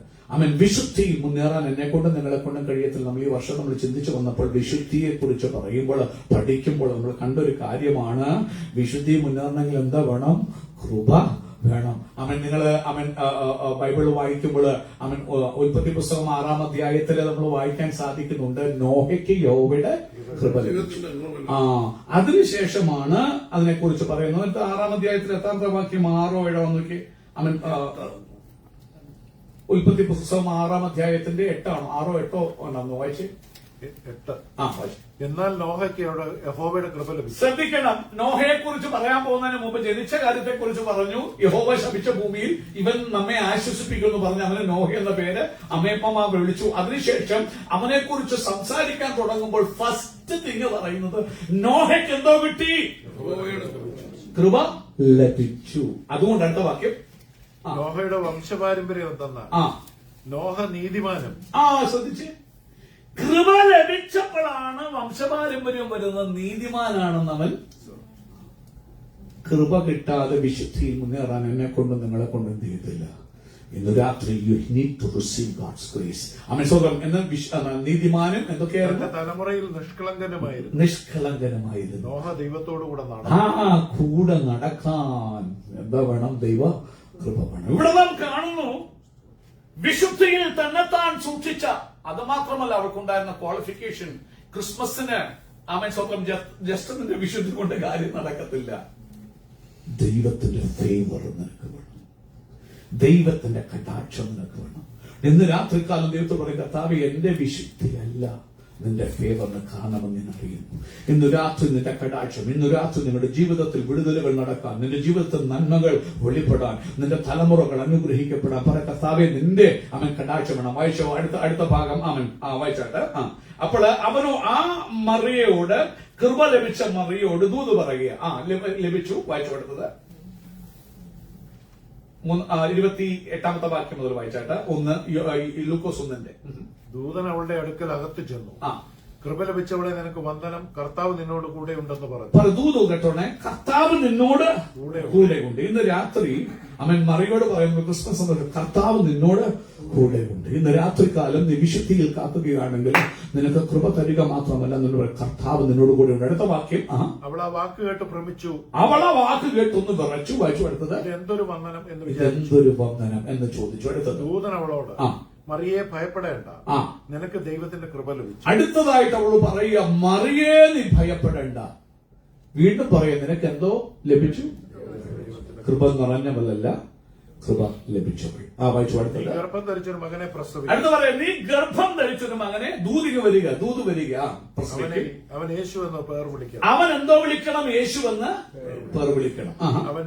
Speaker 1: വിശുദ്ധിയിൽ മുന്നേറാൻ എന്നെ കൊണ്ടും നിങ്ങളെ കൊണ്ടും കഴിയത്തില്ല. നമ്മൾ ഈ വർഷം നമ്മൾ ചിന്തിച്ചു വന്നപ്പോൾ വിശുദ്ധിയെ കുറിച്ച് പറയുമ്പോൾ, പഠിക്കുമ്പോൾ നമ്മൾ കണ്ടൊരു കാര്യമാണ്, വിശുദ്ധി മുന്നേറണമെങ്കിൽ എന്താ വേണം? കൃപ വേണം. ബൈബിൾ വായിക്കുമ്പോൾ ഉൽപ്പത്തി പുസ്തകം 6-ാം അധ്യായത്തില് നമ്മൾ വായിക്കാൻ സാധിക്കുന്നുണ്ട്, നോഹയ്ക്ക് യഹോവയുടെ കൃപ ലഭിച്ചു. അതിനുശേഷമാണ് അതിനെക്കുറിച്ച് പറയുന്നത്. 6-ാം അധ്യായത്തിൽ 8-ാമത്തെ വാക്യം 6-7 നോക്കി. ഉൽപ്പത്തി പുസ്തകം 6-ാം അധ്യായത്തിന്റെ 6-8 ഉണ്ടെന്ന് വായിച്ച്.
Speaker 2: എന്നാൽ നോഹയ്ക്ക് യഹോവയുടെ കൃപ ലഭിച്ചു.
Speaker 1: ശ്രദ്ധിക്കണം, നോഹയെ കുറിച്ച് പറയാൻ പോകുന്നതിന് മുമ്പ് ജനിച്ച കാര്യത്തെ കുറിച്ച് പറഞ്ഞു. യഹോവ ശപിച്ച ഭൂമിയിൽ ഇവൻ നമ്മെ ആശ്വസിപ്പിക്കുമെന്ന് പറഞ്ഞ് അവന് നോഹ എന്ന പേര് അമ്മയപ്പമാ വിളിച്ചു. അതിനുശേഷം അവനെ കുറിച്ച് സംസാരിക്കാൻ തുടങ്ങുമ്പോൾ ഫസ്റ്റ് തിങ് പറയുന്നത്, നോഹയ്ക്ക് എന്തോ കിട്ടി? കൃപ ലഭിച്ചു. അതുകൊണ്ട് അടുത്ത വാക്യം,
Speaker 2: നോഹയുടെ വംശപാരമ്പര്യം എന്തെന്നാണ്? നോഹ നീതിമാനും.
Speaker 1: ശ്രദ്ധിച്ച്, കൃപ ലഭിച്ചപ്പോഴാണ് വംശപാരമ്പര്യം വരുന്നത്. നീതിമാനാണെന്ന് അവൻ. കൃപ കിട്ടാതെ വിശുദ്ധിയിൽ മുന്നേറാൻ എന്നെ കൊണ്ട് നിങ്ങളെ കൊണ്ട് എന്ത് ചെയ്തില്ല. ഇന്ന് രാത്രി you need to receive God's grace. Amen. സ്വന്തം എന്ന നീതിമാനും എന്തൊക്കെയായിരുന്നു?
Speaker 2: തലമുറയിൽ നിഷ്കളങ്കനുമായിരുന്നു.
Speaker 1: നിഷ്കളങ്കനുമായിരുന്നു.
Speaker 2: നോഹ ദൈവത്തോടു കൂടെ
Speaker 1: കൂടെ നടക്കാൻ എന്താ വേണം? ദൈവ കൃപ വേണം. ഇവിടെ നാം കാണുന്നു, വിശുദ്ധിയിൽ തന്നെത്താൻ സൂക്ഷിച്ച. അത് മാത്രമല്ല അവർക്കുണ്ടായിരുന്ന ക്വാളിഫിക്കേഷൻ. ക്രിസ്മസിന് ആമേൻ സ്വന്തം ജസ്റ്റിന്റെ വിശുദ്ധി കൊണ്ട് കാര്യം നടക്കത്തില്ല. ദൈവത്തിന്റെ ഫേവർ നിനക്ക് വേണം. ദൈവത്തിന്റെ കടാക്ഷം നിനക്ക് വേണം. ഇന്ന് രാത്രികാലം ദൈവത്തോട് പറയും, കർത്താവേ, എന്റെ വിശുദ്ധിയല്ല നിന്റെ ഫേവറിന് കാണണമെന്ന് ഞാൻ അറിയുന്നു. ഇന്ന് രാത്രി നിന്റെ കടാക്ഷം, ഇന്ന് രാത്രി നിങ്ങളുടെ ജീവിതത്തിൽ വിടുതലുകൾ നടക്കാൻ, നിന്റെ ജീവിതത്തിൽ നന്മകൾ വെളിപ്പെടാൻ, നിന്റെ തലമുറകൾ അനുഗ്രഹിക്കപ്പെടാൻ പറ കർത്താവേ, നിന്റെ അവൻ കടാക്ഷം വേണം. വായിച്ചോ അടുത്ത ഭാഗം. അവൻ വായിച്ചാട്ട്. അപ്പോൾ അവനോ ആ മറിയയോട്, കൃപ ലഭിച്ച മറിയോട് ദൂത് പറയുക. ലഭിച്ചു. വായിച്ചു കൊടുത്തത് 28ാമത്തെ വാക്യം മുതൽ വായിച്ചാട്ട്. 1 ലൂക്കോസ് 1-ന്റെ.
Speaker 2: ദൂതൻ അവളുടെ അടുക്കൽ അകത്ത് ചെന്നു. കൃപ ലഭിച്ചവളെ നിനക്ക് വന്ദനം, കർത്താവ് നിന്നോട് കൂടെ ഉണ്ടെന്ന് പറഞ്ഞു.
Speaker 1: ദൂത് കേട്ടോണേ, കർത്താവ് നിന്നോട് കൂടെ ഉണ്ട്. ഇന്ന് രാത്രി അവൻ മറിയോട് പറയുമ്പോൾ ക്രിസ്മസ് സന്ദേശം, കർത്താവ് നിന്നോട് കൂടെ ഉണ്ട്. ഇന്ന് രാത്രികാലം നീ വിശുദ്ധിയിൽ കാക്കുകയാണെങ്കിൽ നിനക്ക് കൃപ തരിക മാത്രമല്ല, നിന്നോട് കർത്താവ് നിന്നോട് കൂടെ ഉണ്ട്. അടുത്ത വാക്യം.
Speaker 2: അവൾ ആ വാക്ക് കേട്ട് ഭ്രമിച്ചു.
Speaker 1: അവൾ ആ വാക്ക് കേട്ടൊന്ന് വിറച്ചു. വായിച്ചു. അടുത്തത്.
Speaker 2: എന്തൊരു വന്ദനം
Speaker 1: എന്ന് ചോദിച്ചു. അടുത്തത്.
Speaker 2: ദൂതൻ അവളോട്, മറിയെ ഭയപ്പെടേണ്ട, നിനക്ക് ദൈവത്തിന്റെ കൃപ ലഭിച്ചു.
Speaker 1: അടുത്തതായിട്ട് അവൾ പറയുക, മറിയേ നീ ഭയപ്പെടേണ്ട. വീണ്ടും പറയാ, നിനക്ക് എന്തോ ലഭിച്ചു? കൃപ നിറഞ്ഞവളല്ല, കൃപ ലഭിച്ചവൾ. വായിച്ചു. അടുത്തത്.
Speaker 2: ഗർഭം ധരിച്ചൊരു മകനെ പ്രസവിച്ചു.
Speaker 1: അടുത്ത പറയാം, നീ ഗർഭം ധരിച്ചൊരു മകനെ. ദൂത് വരിക.
Speaker 2: അവൻ യേശു എന്ന് പേർ വിളിക്കണം.
Speaker 1: അവൻ എന്തോ വിളിക്കണം? യേശു എന്ന് പേർ വിളിക്കണം.
Speaker 2: അവൻ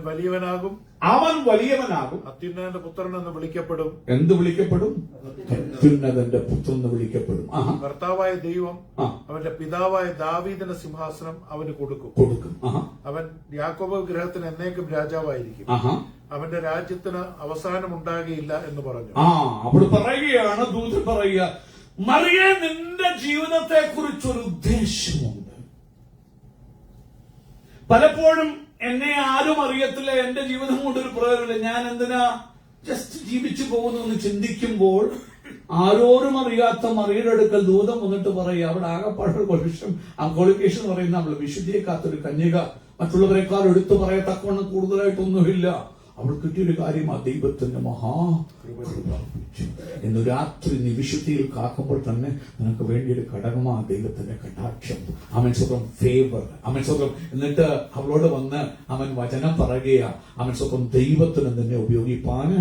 Speaker 2: വലിയവനാകും.
Speaker 1: അത്യുന്നതന്റെ
Speaker 2: പുത്രൻ എന്ന് വിളിക്കപ്പെടും.
Speaker 1: എന്ത് വിളിക്കപ്പെടും? അത്യുന്നതന്റെ പുത്രൻ എന്ന് വിളിക്കപ്പെടും.
Speaker 2: കർത്താവായ ദൈവം അവന്റെ പിതാവായ ദാവീദിന്റെ സിംഹാസനം അവന് കൊടുക്കും. അവൻ യാക്കോബ് ഗൃഹത്തിന് എന്നേക്കും രാജാവായിരിക്കും. അവന്റെ രാജ്യത്തിന് അവസാനം ഉണ്ടാകുകയില്ല എന്ന് പറഞ്ഞു.
Speaker 1: അവിടെ പറയുകയാണ്, ദൂതൻ പറയുക, മറിയേ, നിന്റെ ജീവിതത്തെ കുറിച്ചൊരു ഉദ്ദേശമുണ്ട്. പലപ്പോഴും എന്നെ ആരും അറിയത്തില്ല, എന്റെ ജീവിതം കൊണ്ടൊരു പ്രയോജനമില്ല, ഞാൻ എന്തിനാ ജസ്റ്റ് ജീവിച്ചു പോകുന്നു എന്ന് ചിന്തിക്കുമ്പോൾ ആരോരും അറിയാത്ത മറിയുടെ അടുക്കൽ ദൂതം വന്നിട്ട് പറയുക, അവിടെ ആകെപ്പാടൊരു ക്വാളിഫിക്കേഷൻ പറയുന്ന നമ്മൾ വിശുദ്ധിയെ കാത്തൊരു കന്യക, മറ്റുള്ളവരെക്കാൾ എടുത്തു പറയത്തക്കവണ്ണം കൂടുതലായിട്ടൊന്നുമില്ല. അവൾ കിട്ടിയൊരു കാര്യമാ, ദൈവത്തിന്റെ മഹാകൃപ. ഇന്ന് രാത്രി നീ വിശുദ്ധിയിൽ കാക്കുമ്പോൾ തന്നെ നിനക്ക് വേണ്ടിയൊരു ഘടകമാ ദൈവത്തിന്റെ കടാക്ഷം. അവൻ സ്വന്തം ഫേവർ. അവൻ സ്വന്തം. എന്നിട്ട് അവളോട് വന്ന് അവൻ വചനം പറയുകയാ. അവൻ സ്വന്തം ദൈവത്തിന് നിന്നെ ഉപയോഗിപ്പാന്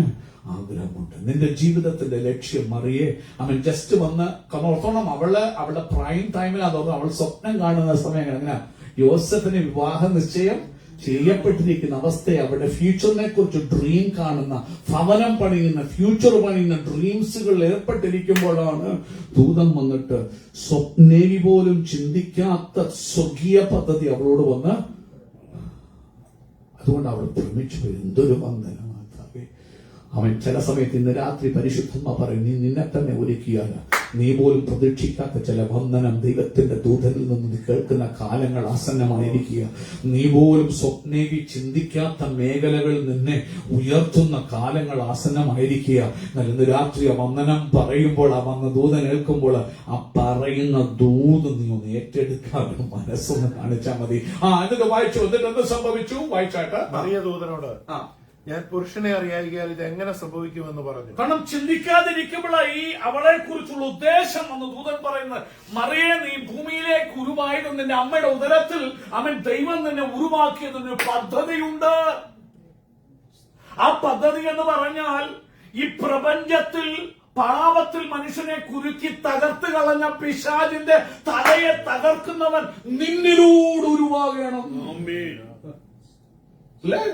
Speaker 1: ആഗ്രഹമുണ്ട്. നിന്റെ ജീവിതത്തിന്റെ ലക്ഷ്യം മറിയേ. അവൻ ജസ്റ്റ് വന്ന് ഓർത്തോണം, അവളുടെ പ്രൈം ടൈമിൽ അതോർന്ന് അവൾ സ്വപ്നം കാണുന്ന സമയം എങ്ങനെ യോസഫിന് വിവാഹ നിശ്ചയം ചെയ്യപ്പെട്ടിരിക്കുന്ന അവസ്ഥ, അവരുടെ ഫ്യൂച്ചറിനെ കുറിച്ച് ഡ്രീം കാണുന്ന, ഭവനം പണിയുന്ന, ഫ്യൂച്ചർ പണിയുന്ന ഡ്രീംസുകളിൽ ഏർപ്പെട്ടിരിക്കുമ്പോഴാണ് ദൂതൻ വന്നിട്ട് സ്വപ്നേവി പോലും ചിന്തിക്കാത്ത സ്വർഗീയ പദ്ധതി അവളോട് വന്ന്. അതുകൊണ്ട് അവൾ ഭ്രമിച്ചു പോയി. എന്തൊരു വന്ദനം. അവൻ ചില സമയത്ത് ഇന്ന് രാത്രി പരിശുദ്ധമ്മ പറയും, നീ നിന്നെ തന്നെ ഒരുക്കിയാൽ നീ പോലും പ്രതീക്ഷിക്കാത്ത ചില വന്ദനം ദൈവത്തിന്റെ ദൂതനിൽ നിന്ന് നീ കേൾക്കുന്ന കാലങ്ങൾ ആസന്നമായിരിക്കുക. നീ പോലും സ്വപ്നേവി ചിന്തിക്കാത്ത മേഖലകളിൽ നിന്നെ ഉയർത്തുന്ന കാലങ്ങൾ ആസന്നമായിരിക്കുക. എന്നാൽ ഇന്ന് രാത്രി ആ വന്ദനം പറയുമ്പോൾ, ആ വന്ന ദൂതൻ ഏൽക്കുമ്പോൾ, ആ പറയുന്ന ദൂത് നീ ഒന്ന് ഏറ്റെടുക്കാൻ മനസ്സൊന്ന് കാണിച്ചാൽ മതി. എന്നിട്ട് വായിച്ചു. എന്നിട്ട് എന്ത് സംഭവിച്ചു? വായിച്ചാട്ട്.
Speaker 2: മറിയ ദൂതനോട്, ഞാൻ പുരുഷനെ അറിയായികയാൽ ഇത് എങ്ങനെ സംഭവിക്കുമെന്ന് പറഞ്ഞു.
Speaker 1: കാരണം ചിന്തിക്കാതിരിക്കുമ്പോഴായി അവളെ കുറിച്ചുള്ള ഉദ്ദേശം എന്ന് ദൂതൻ പറയുന്നത്. മറിയെ, നീ ഭൂമിയിലേക്ക് ഉരുവായത് നിന്റെ അമ്മയുടെ ഉദരത്തിൽ അവൻ ദൈവം നിന്നെ ഉരുവാക്കിയതിന് പദ്ധതിയുണ്ട്. ആ പദ്ധതി എന്ന് പറഞ്ഞാൽ ഈ പ്രപഞ്ചത്തിൽ പാപത്തിൽ മനുഷ്യനെ കുരുക്കി തകർത്ത് കളഞ്ഞ പിശാചിന്റെ തലയെ തകർക്കുന്നവൻ നിന്നിലൂടെ ഉരുവാകണം. അല്ലേ?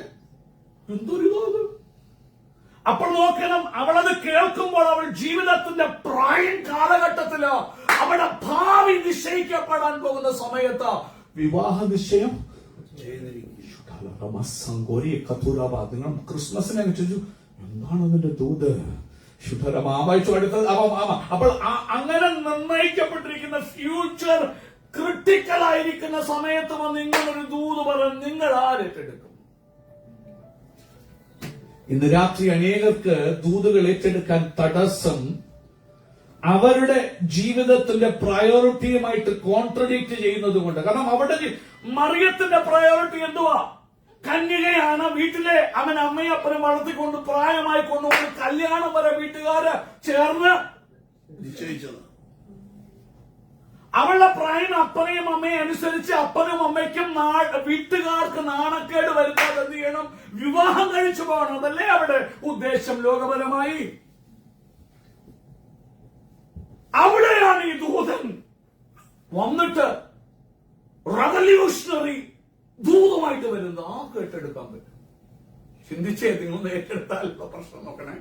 Speaker 1: എന്തൊരു. അപ്പോൾ നോക്കണം, അവളത് കേൾക്കുമ്പോൾ അവൾ ജീവിതത്തിന്റെ പ്രൈം കാലഘട്ടത്തില് അവളുടെ ഭാവി നിശ്ചയിക്കപ്പെടാൻ പോകുന്ന സമയത്ത് വിവാഹ നിശ്ചയം. നിങ്ങൾ ക്രിസ്മസിനെ ചോദിച്ചു, എന്താണ് അതിന്റെ ദൂത്? വായിച്ചു അടുത്തത്. അപ്പോൾ അങ്ങനെ നിർണയിക്കപ്പെട്ടിരിക്കുന്ന ഫ്യൂച്ചർ ക്രിട്ടിക്കൽ ആയിരിക്കുന്ന സമയത്ത് വന്ന് നിങ്ങളൊരു ദൂത് പറഞ്ഞ് നിങ്ങൾ ആരേറ്റെടുക്കും? ഇന്ന് രാത്രി അനേകർക്ക് ദൂതുകൾ ഏറ്റെടുക്കാൻ തടസ്സം അവരുടെ ജീവിതത്തിന്റെ പ്രയോറിറ്റിയുമായിട്ട് കോൺട്രഡിക്റ്റ് ചെയ്യുന്നത് കൊണ്ട്. കാരണം അവിടെ മറിയത്തിന്റെ പ്രയോറിറ്റി എന്തുവാ? കന്യകയാണ്. വീട്ടിലെ അവൻ അമ്മയും അപ്പനും വളർത്തിക്കൊണ്ട് പ്രായമായി കൊണ്ടുപോയി കല്യാണം വരെ വീട്ടുകാര് ചേർന്ന് നിശ്ചയിച്ചത്. അവളുടെ പ്രായം അപ്പനെയും അമ്മയും അനുസരിച്ച് അപ്പനും അമ്മയ്ക്കും വീട്ടുകാർക്ക് നാണക്കേട് വരുത്താതെ എന്ത് ചെയ്യണം? വിവാഹം കഴിച്ചു പോകണം. അതല്ലേ അവിടെ ഉദ്ദേശം ലോകപരമായി. അവിടെയാണ് ഈ ദൂതൻ വന്നിട്ട് റവല്യൂഷണറി ദൂതമായിട്ട് വരുന്നത്. ആർക്ക് ഏറ്റെടുക്കാൻ പറ്റും? ചിന്തിച്ചേ, നിങ്ങളൊന്ന് ഏറ്റെടുത്താലുള്ള പ്രശ്നം നോക്കണേ.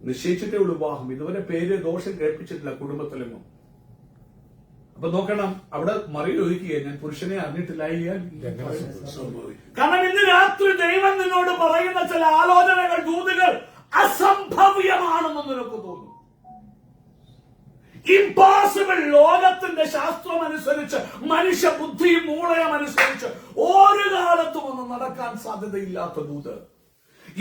Speaker 1: നിശ്ചയിച്ചിട്ടേ ഉള്ളൂ വിവാഹം. ഇതുവരെ പേര് ദോഷം കേൾപ്പിച്ചിട്ടില്ല കുടുംബത്തിലെങ്ങും. അപ്പൊ നോക്കണം, അവിടെ മറിയിൽ ഒതുക്കിയേ ഞാൻ പുരുഷനെ അറിഞ്ഞിട്ടില്ലായാൽ. കാരണം ഇന്ന് രാത്രി ദൈവം നിന്നോട് പറയുന്ന ചില ആലോചനകൾ, ദൂതുകൾ അസംഭവ്യമാണെന്ന് നിനക്ക് തോന്നും. ഇംപോസിബിൾ. ലോകത്തിന്റെ ശാസ്ത്രം അനുസരിച്ച്, മനുഷ്യ ബുദ്ധിയും മൂളയം അനുസരിച്ച് ഒരു കാലത്തും ഒന്നും നടക്കാൻ സാധ്യതയില്ലാത്ത ദൂത്.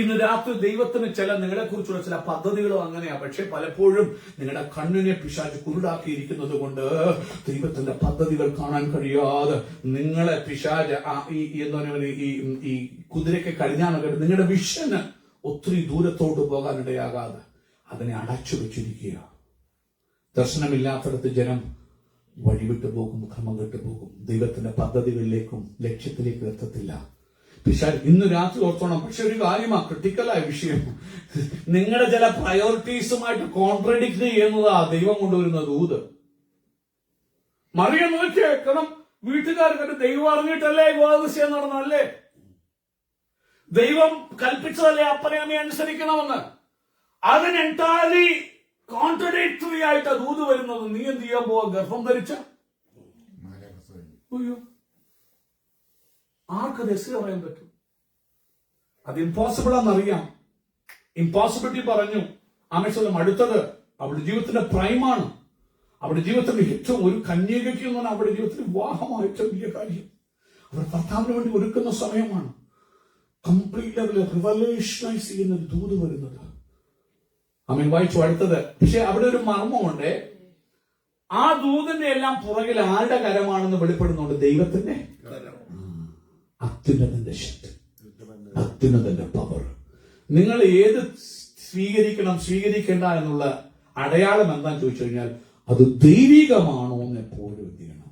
Speaker 1: ഇന്ന് രാത്രി ദൈവത്തിന് ചില നിങ്ങളെ കുറിച്ചുള്ള ചില പദ്ധതികളും അങ്ങനെയാ. പക്ഷെ പലപ്പോഴും നിങ്ങളുടെ കണ്ണിനെ പിശാച് കുരുടാക്കിയിരിക്കുന്നത് കൊണ്ട് ദൈവത്തിന്റെ പദ്ധതികൾ കാണാൻ കഴിയാതെ നിങ്ങളെ പിശാച് ഈ കുതിരയ്ക്ക് കഴിഞ്ഞാണൊക്കെ നിങ്ങളുടെ വിഷന് ഒത്തിരി ദൂരത്തോട്ട് പോകാനിടയാകാതെ അതിനെ അടച്ചു വെച്ചിരിക്കുക. ദർശനമില്ലാത്തടത്ത് ജനം വഴിവിട്ടു പോകും, ക്രമം കെട്ടു പോകും. ദൈവത്തിന്റെ പദ്ധതികളിലേക്കും ലക്ഷ്യത്തിലേക്കും എത്തത്തില്ല. പിശാച് ഇന്ന് രാത്രി ഓർത്തോണം. പക്ഷെ ഒരു കാര്യമാ, ക്രിട്ടിക്കലായ വിഷയം, നിങ്ങളുടെ ചില പ്രയോറിറ്റീസുമായിട്ട് കോൺട്രഡിക്ട് ചെയ്യുന്നതാ ദൈവം കൊണ്ടുവരുന്ന ദൂത്. മറിയം നോക്കിയേ, കാരണം വീട്ടുകാർക്ക് ദൈവം അറിഞ്ഞിട്ടല്ലേ വിവാഹനിശ്ചയം നടന്നല്ലേ? ദൈവം കൽപ്പിച്ചതല്ലേ അപ്പനെ അമ്മയെ അനുസരിക്കണമെന്ന്? അതിന് എൻറ്റയർലി കോൺട്രഡിക്ടറി ആയിട്ട് ദൂത് വരുന്നത്. നീ എന്ത് ചെയ്യാൻ പോവാ? ഗർഭം ധരിച്ച ആർക്കത് എസ് പറയാൻ പറ്റും? അത് ഇമ്പോസിബിൾ ആണെന്നറിയാം. ഇമ്പോസിബിലിറ്റി പറഞ്ഞു ആമേശ്വരം. അടുത്തത് അവളുടെ ജീവിതത്തിന്റെ പ്രൈമാണ്. അവരുടെ ജീവിതത്തിന്റെ ഏറ്റവും ഒരു കന്യകയ്ക്ക് എന്ന് പറഞ്ഞാൽ അവരുടെ ജീവിതത്തിൽ വിവാഹമായ ഏറ്റവും വലിയ കാര്യം. അവർ ഭർത്താവിന് വേണ്ടി ഒരുക്കുന്ന സമയമാണ്. കംപ്ലീറ്റ് ലെവലിൽ റിവല്യൂഷനൈസ് ചെയ്യുന്ന ഒരു ദൂത് വരുന്നത്. അമ്മൻ വായിച്ചു അടുത്തത്. പക്ഷെ അവിടെ ഒരു മർമ്മമുണ്ട്. ആ ദൂതിന്റെ എല്ലാം പുറകിൽ ആരുടെ കരമാണെന്ന് വെളിപ്പെടുന്നുണ്ട്? ദൈവത്തിന്റെ അത്യുന്നതന്റെ ശക്തി, അത്യുന്നതന്റെ പവർ. നിങ്ങൾ ഏത് സ്വീകരിക്കേണ്ട എന്നുള്ള അടയാളം എന്താന്ന് ചോദിച്ചു കഴിഞ്ഞാൽ അത് ദൈവികമാണോ എന്ന് എപ്പോഴും എന്ത് ചെയ്യണം?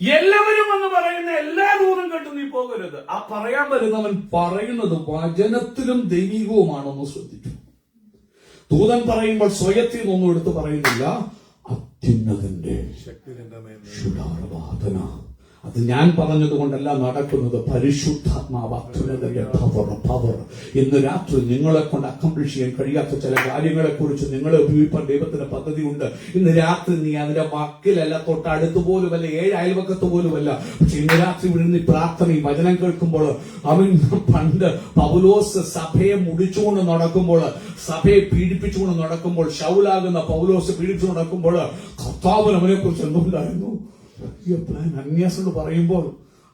Speaker 1: എല്ലാവരും എന്ന് പറയുന്ന എല്ലാ ദൂതും കേട്ട് നീ പോകരുത്. ആ പറയാൻ വരുന്നവൻ പറയുന്നത് വചനത്തിലും ദൈവികവുമാണോ എന്ന് ശ്രദ്ധിച്ചു. ദൂതൻ പറയുമ്പോൾ സ്വയത്തിൽ നിന്നൊന്നും എടുത്ത് പറയുന്നില്ല. അത്യുന്നതന്റെ ശുദ്ധാരവാദന. അത് ഞാൻ പറഞ്ഞതുകൊണ്ടല്ല നടക്കുന്നത്. പരിശുദ്ധാത്മാവ് അത്യുന്നതന്റെ പവർ. ഇന്ന് രാത്രി നിങ്ങളെ കൊണ്ട് അക്കംപ്ലിഷ് ചെയ്യാൻ കഴിയാത്ത ചില കാര്യങ്ങളെ കുറിച്ച് നിങ്ങളെ ഉപയോഗിക്കാൻ ദൈവത്തിന്റെ പദ്ധതി ഉണ്ട്. ഇന്ന് രാത്രി നീ അതിന്റെ വക്കിലല്ല, തൊട്ടടുത്ത് പോലുമല്ല, 7 അയൽവക്കത്ത് പോലുമല്ല. പക്ഷെ ഇന്ന് രാത്രി ഇവിടെ പ്രാർത്ഥന ഈ വചനം കേൾക്കുമ്പോൾ, അവൻ പണ്ട് പൗലോസ് സഭയെ മുടിച്ചുകൊണ്ട് നടക്കുമ്പോൾ, സഭയെ പീഡിപ്പിച്ചുകൊണ്ട് നടക്കുമ്പോൾ, ശൗലാകുന്ന പൗലോസ് പീഡിപ്പിച്ചു നടക്കുമ്പോൾ കർത്താവിന് അവനെ കുറിച്ച് എന്തുണ്ടായിരുന്നു? പ്ലാൻ. അന്യാസോട് പറയുമ്പോൾ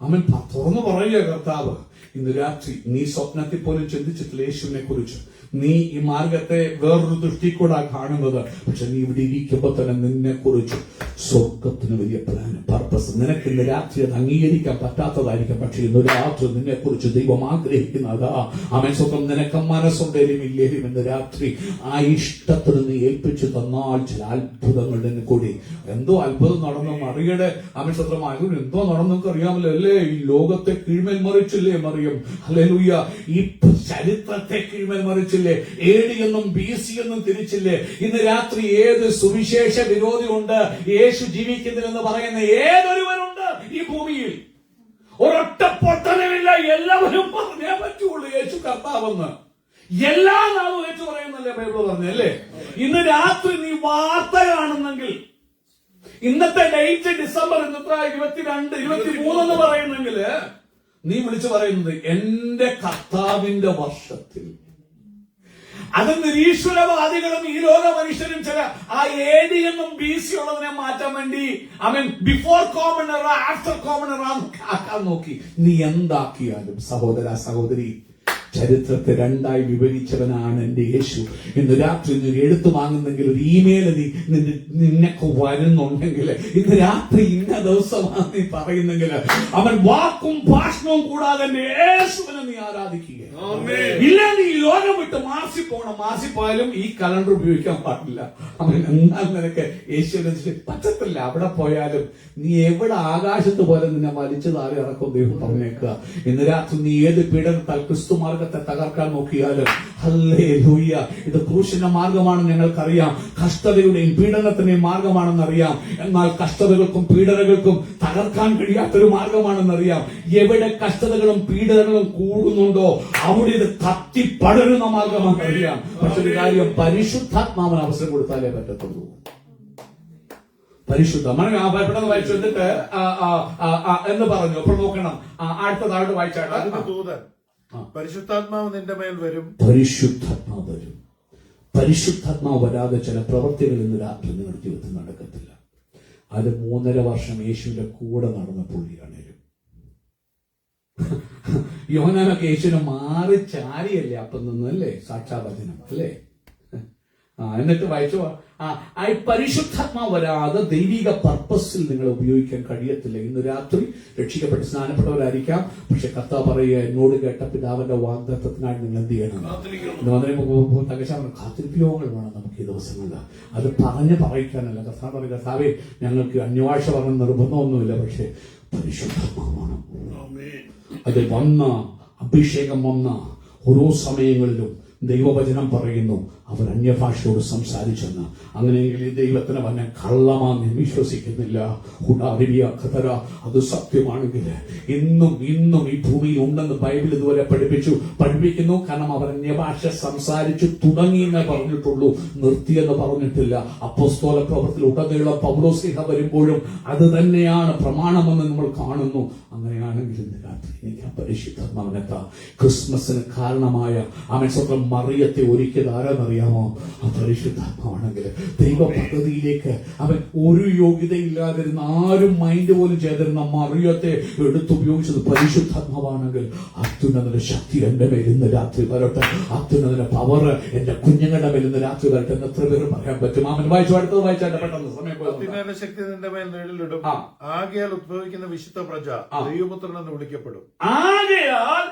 Speaker 1: അവൻ തുറന്നു പറയുക, കർത്താവ് ഇന്ന് രാത്രി നീ സ്വപ്നത്തിൽ പോലും ചിന്തിച്ചിട്ടില്ല യേശുവിനെ കുറിച്ച്. നീ ഈ മാർഗത്തെ വേറൊരു ദൃഷ്ടി കൂടെ കാണുന്നത്. പക്ഷെ നീ ഇവിടെ ഇരിക്കുമ്പോ തന്നെ നിന്നെ കുറിച്ച് സ്വർഗത്തിന് വലിയ പ്ലാൻ, പർപ്പസ്. നിനക്ക് ഇന്ന് രാത്രി അത് അംഗീകരിക്കാൻ പറ്റാത്തതായിരിക്കും. പക്ഷെ ഇന്ന് രാത്രി നിന്നെ കുറിച്ച് ദൈവം ആഗ്രഹിക്കുന്നതാ. അവൻ സ്വന്തം നിനക്ക് മനസ്സുണ്ടേലും ഇല്ലേലും ഇന്ന് രാത്രി ആ ഇഷ്ടത്തിന് നീ ഏൽപ്പിച്ചു തന്നാൽ ചില അത്ഭുതങ്ങൾ നിന്നെ കൂടി. എന്തോ അത്ഭുതം നടന്നു മറിയുടെ അവൻ സ്വന്തം എന്തോ നടന്നൊക്കെ അറിയാമല്ലോ അല്ലേ? ഈ ലോകത്തെ കീഴ്മേൽ മറിച്ചില്ലേ മറിയം? ഹല്ലേലൂയ. ഈ ചരിത്രത്തെ കീഴ്മേൽ മറിച്ചില്ലേ? AD എന്നും BC എന്നും തിരിച്ചില്ലേ? ഇന്ന് രാത്രി ഏത് സുവിശേഷ വിരോധി ഉണ്ട്? യേശു ജീവിക്കുന്നില്ലെന്ന് പറയുന്ന ഏതൊരുവനുണ്ട് ഈ ഭൂമിയിൽ? ഒരൊറ്റ പൊട്ടനുമില്ല. എല്ലാവരും പറഞ്ഞേ പറ്റുള്ളൂ യേശു കർത്താവെന്ന്. എല്ലാ നാളും യേശു പറയുന്നല്ലേ ബൈബിൾ പറഞ്ഞല്ലേ? ഇന്ന് രാത്രി നീ വാർത്ത കാണുന്നെങ്കിൽ, ഇന്നത്തെ ഡേറ്റ് ഡിസംബർ 22, 23 എന്ന് പറയുന്നെങ്കിൽ നീ വിളിച്ചു പറയുന്നത് എന്റെ കർത്താവിന്റെ വർഷത്തിൽ അത് നിരീശ്വരവാദികളും ഈ ലോക മനുഷ്യരും ചില ആ AD എന്നും BC ഉള്ളതിനെ മാറ്റാൻ വേണ്ടി ബിഫോർ കോമൺ എറ ആഫ്റ്റർ കോമൺ എറ ആക്കാൻ നോക്കി. നീ എന്താക്കിയാലും സഹോദര സഹോദരി, ചരിത്രത്തെ രണ്ടായി വിവരിച്ചവനാണ് എന്റെ യേശു. ഇന്ന് രാത്രി നീ എഴുത്തു വാങ്ങുന്നെങ്കിൽ ഒരു ഇമെയിൽ നിനക്ക് വരുന്നുണ്ടെങ്കിൽ, ഇന്ന് രാത്രി ഇന്ന ദിവസമാണ് നീ പറയുന്നെങ്കിൽ, അവൻ വാക്കും ഭാഷണവും കൂടാതെ എന്റെ യേശുവിനെ നീ ആരാധിക്കുക. ഇല്ല, നീ ലോകം വിട്ട് മാസിപ്പോണം. മാസിപ്പോയാലും ഈ കലണ്ടർ ഉപയോഗിക്കാൻ പാടില്ല. അവൻ എന്നാൽ നിനക്ക് യേശുവിനെ പറ്റത്തില്ല. അവിടെ പോയാലും നീ എവിടെ ആകാശത്ത് പോലെ നിന്നെ വലിച്ചു താഴെ ഇറക്കും ദൈവം പറഞ്ഞേക്കുക. ഇന്ന് രാത്രി നീ ഏത് പീഡനത്താൽ ക്രിസ്തു മാർഗത്തെ തകർക്കാൻ നോക്കിയാലും, ഹല്ലേലൂയ, ഇത് ക്രൂശിന്റെ മാർഗമാണെന്ന് ഞങ്ങൾക്കറിയാം. കഷ്ടതയുടെയും പീഡനത്തിന്റെയും മാർഗമാണെന്നറിയാം. എന്നാൽ കഷ്ടതകൾക്കും പീഡനകൾക്കും തകർക്കാൻ കഴിയാത്തൊരു മാർഗമാണെന്നറിയാം. എവിടെ കഷ്ടതകളും പീഡനങ്ങളും കൂടുന്നുണ്ടോ അവിടെ ഇത് കത്തിപ്പടരുന്ന മാർഗമാണെന്നറിയാം. പക്ഷെ ഒരു കാര്യം, പരിശുദ്ധാത്മാവിന് അവസരം കൊടുത്താലേ പറ്റത്തുള്ളൂ. പരിശുദ്ധ പെട്ടെന്ന് വായിച്ചു എന്നിട്ട് എന്ന് പറഞ്ഞു. അപ്പൊ നോക്കണം, അടുത്തതായിട്ട് വായിച്ചാട്ട്
Speaker 2: പരിശുദ്ധാത്മാവ് നിന്റെ മേൽ വരും.
Speaker 1: പരിശുദ്ധാത്മാവ് വരും. പരിശുദ്ധാത്മാവ് വരാതെ ചില പ്രവർത്തികൾ ഇന്ന് രാത്രി നിങ്ങളുടെ ജീവിതത്തിൽ നടക്കത്തില്ല. അത് 3.5 വർഷം യേശുവിന്റെ കൂടെ നടന്ന പുള്ളിയാണേലും. യോഹന്നാനൊക്കെ യേശുവിനെ മാറി ചാരിയല്ലേ അപ്പം നിന്നല്ലേ സാക്ഷാവചനം അല്ലേ? എന്നിട്ട് വായിച്ചു, പരിശുദ്ധാത്മാവ് വരാതെ ദൈവിക പർപ്പസിൽ നിങ്ങൾ ഉപയോഗിക്കാൻ കഴിയത്തില്ല. ഇന്ന് രാത്രി രക്ഷിക്കപ്പെട്ട് സ്നാനപ്പെട്ടവരായിരിക്കാം. പക്ഷെ കർത്താവ് പറയുക, എന്നോട് കേട്ട പിതാവിന്റെ വാഗ്ദത്തത്തിനായി നിങ്ങൾ എന്ത് ചെയ്യണം? കാത്തിരിപ്പിയോഗങ്ങൾ വേണം നമുക്ക് ഈ ദിവസങ്ങളിൽ. അത് പറയിക്കാനല്ല. കർത്താവ് പറയുക, കർത്താവേ, ഞങ്ങൾക്ക് അന്യഭാഷ പറഞ്ഞ നിർബന്ധമൊന്നുമില്ല, പക്ഷെ പരിശുദ്ധാത്മാവാണ്. അത് അഭിഷേകം വന്ന ഓരോ സമയങ്ങളിലും ദൈവവചനം പറയുന്നു അവർ അന്യഭാഷയോട് സംസാരിച്ചെന്ന്. അങ്ങനെയെങ്കിൽ ഈ ദൈവത്തിന് വന്നെ കള്ളമാന്ന് വിശ്വസിക്കുന്നില്ല. അത് സത്യമാണെങ്കിൽ ഇന്നും ഈ ഭൂമിയിൽ ഉണ്ടെന്ന് ബൈബിൾ ഇതുവരെ പഠിപ്പിക്കുന്നു. കാരണം അവർ അന്യഭാഷ സംസാരിച്ചു തുടങ്ങിയെന്നേ പറഞ്ഞിട്ടുള്ളൂ, നിർത്തിയെന്ന് പറഞ്ഞിട്ടില്ല. അപ്പോസ്തല പ്രവൃത്തിയിൽ ഉടനീളം പൗലോസ്ലീഹ വരുമ്പോഴും അത് തന്നെയാണ് പ്രമാണമെന്ന് നമ്മൾ കാണുന്നു. അങ്ങനെയാണെങ്കിൽ ഇന്ന് രാത്രി എനിക്ക് പരിശുദ്ധാത്മാവിനെത്താം. ക്രിസ്മസിന് കാരണമായ സ്വന്തം മറിയത്തെ ഒരുക്കിയത് ആരാന്നറിയാമോ? ആ പരിശുദ്ധാത്മാവാണെങ്കിൽ ദൈവ പദ്ധതിയിലേക്ക് അവൻ ഒരു യോഗ്യതയില്ലാതിരുന്ന, ആരും മൈൻഡ് പോലും ചെയ്തിരുന്ന മറിയത്തെ എടുത്തുപയോഗിച്ചത് പരിശുദ്ധാത്മാവാണെങ്കിൽ അത്യുന്നതിന്റെ ശക്തി എന്റെ മേൽ ഇന്ന് രാത്രി വരട്ടെ. അത്യുന്നതിന്റെ പവർ എന്റെ കുഞ്ഞുങ്ങളുടെ മേൽ ഇന്ന് രാത്രി വരട്ടെ എന്ന് എത്ര പേര് പറയാൻ പറ്റും? അവൻ വായിച്ചു, അടുത്തത് വായിച്ചാട്ടെ പെട്ടെന്ന് സമയം.
Speaker 2: ശക്തി നിന്റെ മേൽ നേടിലിടും. ആകയാൽ ഉദ്ഭവിക്കുന്ന വിശുദ്ധ പ്രജ ദൈവപുത്രൻ എന്ന് വിളിക്കപ്പെടും.
Speaker 1: ആകയാൽ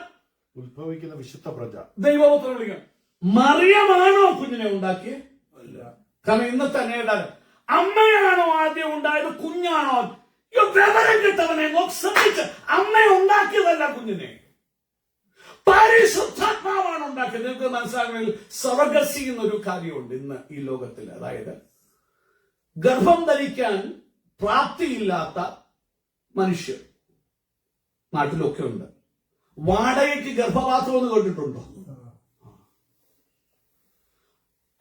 Speaker 2: ഉത്ഭവിക്കുന്ന വിശുദ്ധ പ്രജ
Speaker 1: ദൈവപുത്രൻ വിളിക്കണം. മറിയമാണോ കുഞ്ഞിനെ ഉണ്ടാക്കിയത്? അല്ല. കാരണം ഇന്നത്തെ നേടാൻ അമ്മയാണോ ആദ്യം ഉണ്ടായത്, കുഞ്ഞാണോ? വിവരം കിട്ടവനെ ശ്രദ്ധിച്ച്, അമ്മ ഉണ്ടാക്കിയതല്ല കുഞ്ഞിനെ, പരിശുദ്ധാത്മാവാണ് ഉണ്ടാക്കിയത്. നിങ്ങൾക്ക് മനസ്സിലാക്കണമെങ്കിൽ സർഗസി എന്നൊരു കാര്യമുണ്ട് ഇന്ന് ഈ ലോകത്തിൽ. അതായത് ഗർഭം ധരിക്കാൻ പ്രാപ്തിയില്ലാത്ത മനുഷ്യർ നാട്ടിലൊക്കെ ഉണ്ട്. വാടകയ്ക്ക് ഗർഭപാത്രം എന്ന് കേട്ടിട്ടുണ്ടോ?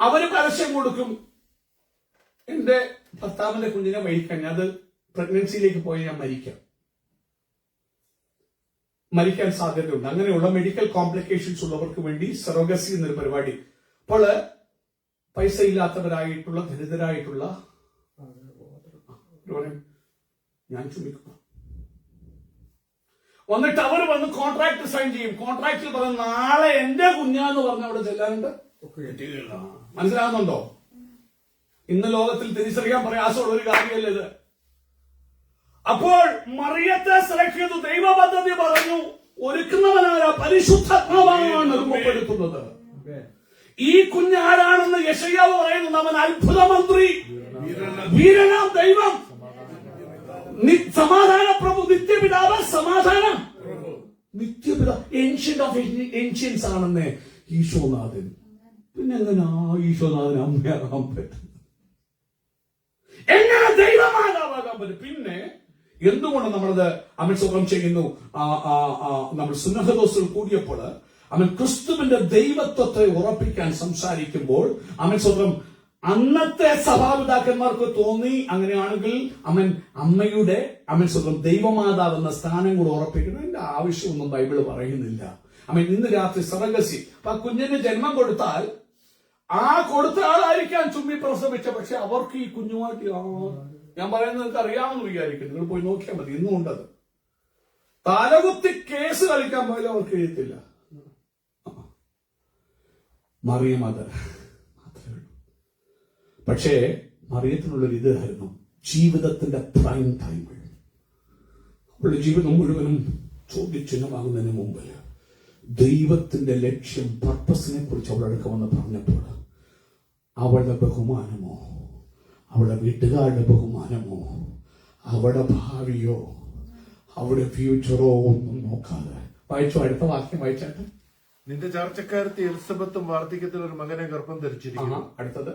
Speaker 1: അവര് പരസ്യം കൊടുക്കും, എന്റെ ഭർത്താവിന്റെ കുഞ്ഞിനെ മരിക്കാൻ, അത് പ്രഗ്നൻസിയിലേക്ക് പോയി ഞാൻ മരിക്കാൻ സാധ്യതയുണ്ട്. അങ്ങനെയുള്ള മെഡിക്കൽ കോംപ്ലിക്കേഷൻസ് ഉള്ളവർക്ക് വേണ്ടി സറോഗസി എന്നൊരു പരിപാടി. അപ്പോൾ പൈസ ഇല്ലാത്തവരായിട്ടുള്ള, ദരിദ്രരായിട്ടുള്ള, ഞാൻ ചുമിക്കുന്നു, വന്നിട്ട് അവർ വന്ന് കോൺട്രാക്ട് സൈൻ ചെയ്യും. കോൺട്രാക്റ്റിൽ പറഞ്ഞ നാളെ എന്റെ കുഞ്ഞാന്ന് പറഞ്ഞ അവിടെ ചെല്ലാനുണ്ട്. മനസ്സിലാകുന്നുണ്ടോ? ഇന്ന് ലോകത്തിൽ തിരിച്ചറിയാൻ പ്രയാസമുള്ള ഒരു കാര്യമല്ല ഇത്. അപ്പോൾ മറിയത്തെ സെലക്ട് ചെയ്തു. ദൈവ പദ്ധതി പറഞ്ഞു, ഒരുക്കുന്നവനായ പരിശുദ്ധാത്മാവാണ് രൂപപ്പെടുത്തുന്നത്. ഈ കുഞ്ഞാരാണെന്ന് യശയ്യാവ് പറയുന്നത്. അവൻ അത്ഭുത മന്ത്രി, വീരനാം ദൈവം, സമാധാന പ്രഭു, നിത്യപിതാവ്, സമാധാനം, നിത്യപിതാ, ഏൻഷ്യന്റ് ഓഫ് ഏൻഷ്യൻസ് ആണെന്ന് ഈശോനാഥൻ. പിന്നെ എങ്ങനെ ഈശോനാഥൻ അമ്മയാകാൻ പറ്റും? എങ്ങനെ ദൈവമാതാവാകാൻ പറ്റും? പിന്നെ എന്തുകൊണ്ട് നമ്മളത് സ്വന്തം ചെയ്യുന്നു? നമ്മൾ സുന്നഹദോസിൽ കൂടിയപ്പോൾ ക്രിസ്തുവിന്റെ ദൈവത്വത്തെ ഉറപ്പിക്കാൻ സംസാരിക്കുമ്പോൾ സ്വന്തം അന്നത്തെ സഭാപിതാക്കന്മാർക്ക് തോന്നി, അങ്ങനെയാണെങ്കിൽ അമ്മയുടെ സ്വന്തം ദൈവമാതാവ് എന്ന സ്ഥാനം കൂടെ ഉറപ്പിക്കണം. അതിന്റെ ആവശ്യമൊന്നും ബൈബിള് പറയുന്നില്ല. ഇന്ന് രാത്രി സർഗസി. അപ്പൊ കുഞ്ഞിന് ജന്മം കൊടുത്താൽ ആ കൊടുത്ത ആളായിരിക്കാം ചുമ്മി പ്രസവിച്ച, പക്ഷെ അവർക്ക് ഈ കുഞ്ഞുമായിട്ട് ഞാൻ പറയുന്നത് നിങ്ങൾക്ക് അറിയാമെന്ന് വിചാരിക്കും. നിങ്ങൾ പോയി നോക്കിയാൽ മതി, ഇന്നും ഉണ്ടത്. തലകുത്തി കേസ് കളിക്കാൻ പോയാലും അവർക്ക് എഴുത്തില്ല. മറിയം അത് മാത്രമേ ഉള്ളൂ. പക്ഷേ മറിയത്തിനുള്ളൊരു ഇതായിരുന്നു ജീവിതത്തിന്റെ പ്രൈം ടൈമിൽ. അവളുടെ ജീവിതം മുഴുവനും ചോദ്യചിഹ്നമാകുന്നതിന് മുമ്പിൽ ദൈവത്തിന്റെ ലക്ഷ്യം, പർപ്പസിനെ കുറിച്ച് അവളടുക്ക വന്ന് പറഞ്ഞപ്പോൾ അവളുടെ ബഹുമാനമോ, അവളുടെ വീട്ടുകാരുടെ ബഹുമാനമോ, അവളുടെ ഭാവിയോ, അവളുടെ ഫ്യൂച്ചറോ ഒന്നും നോക്കാതെ വായിച്ചു. അടുത്ത വാക്യം വായിച്ചാട്ടെ.
Speaker 2: നിന്റെ ചർച്ചക്കാരത്തി എലിസബത്തും വാർദ്ധക്യത്തിൽ ഒരു മകനെ ഗർഭം ധരിച്ചിരിക്കുന്നു.
Speaker 1: അടുത്തത്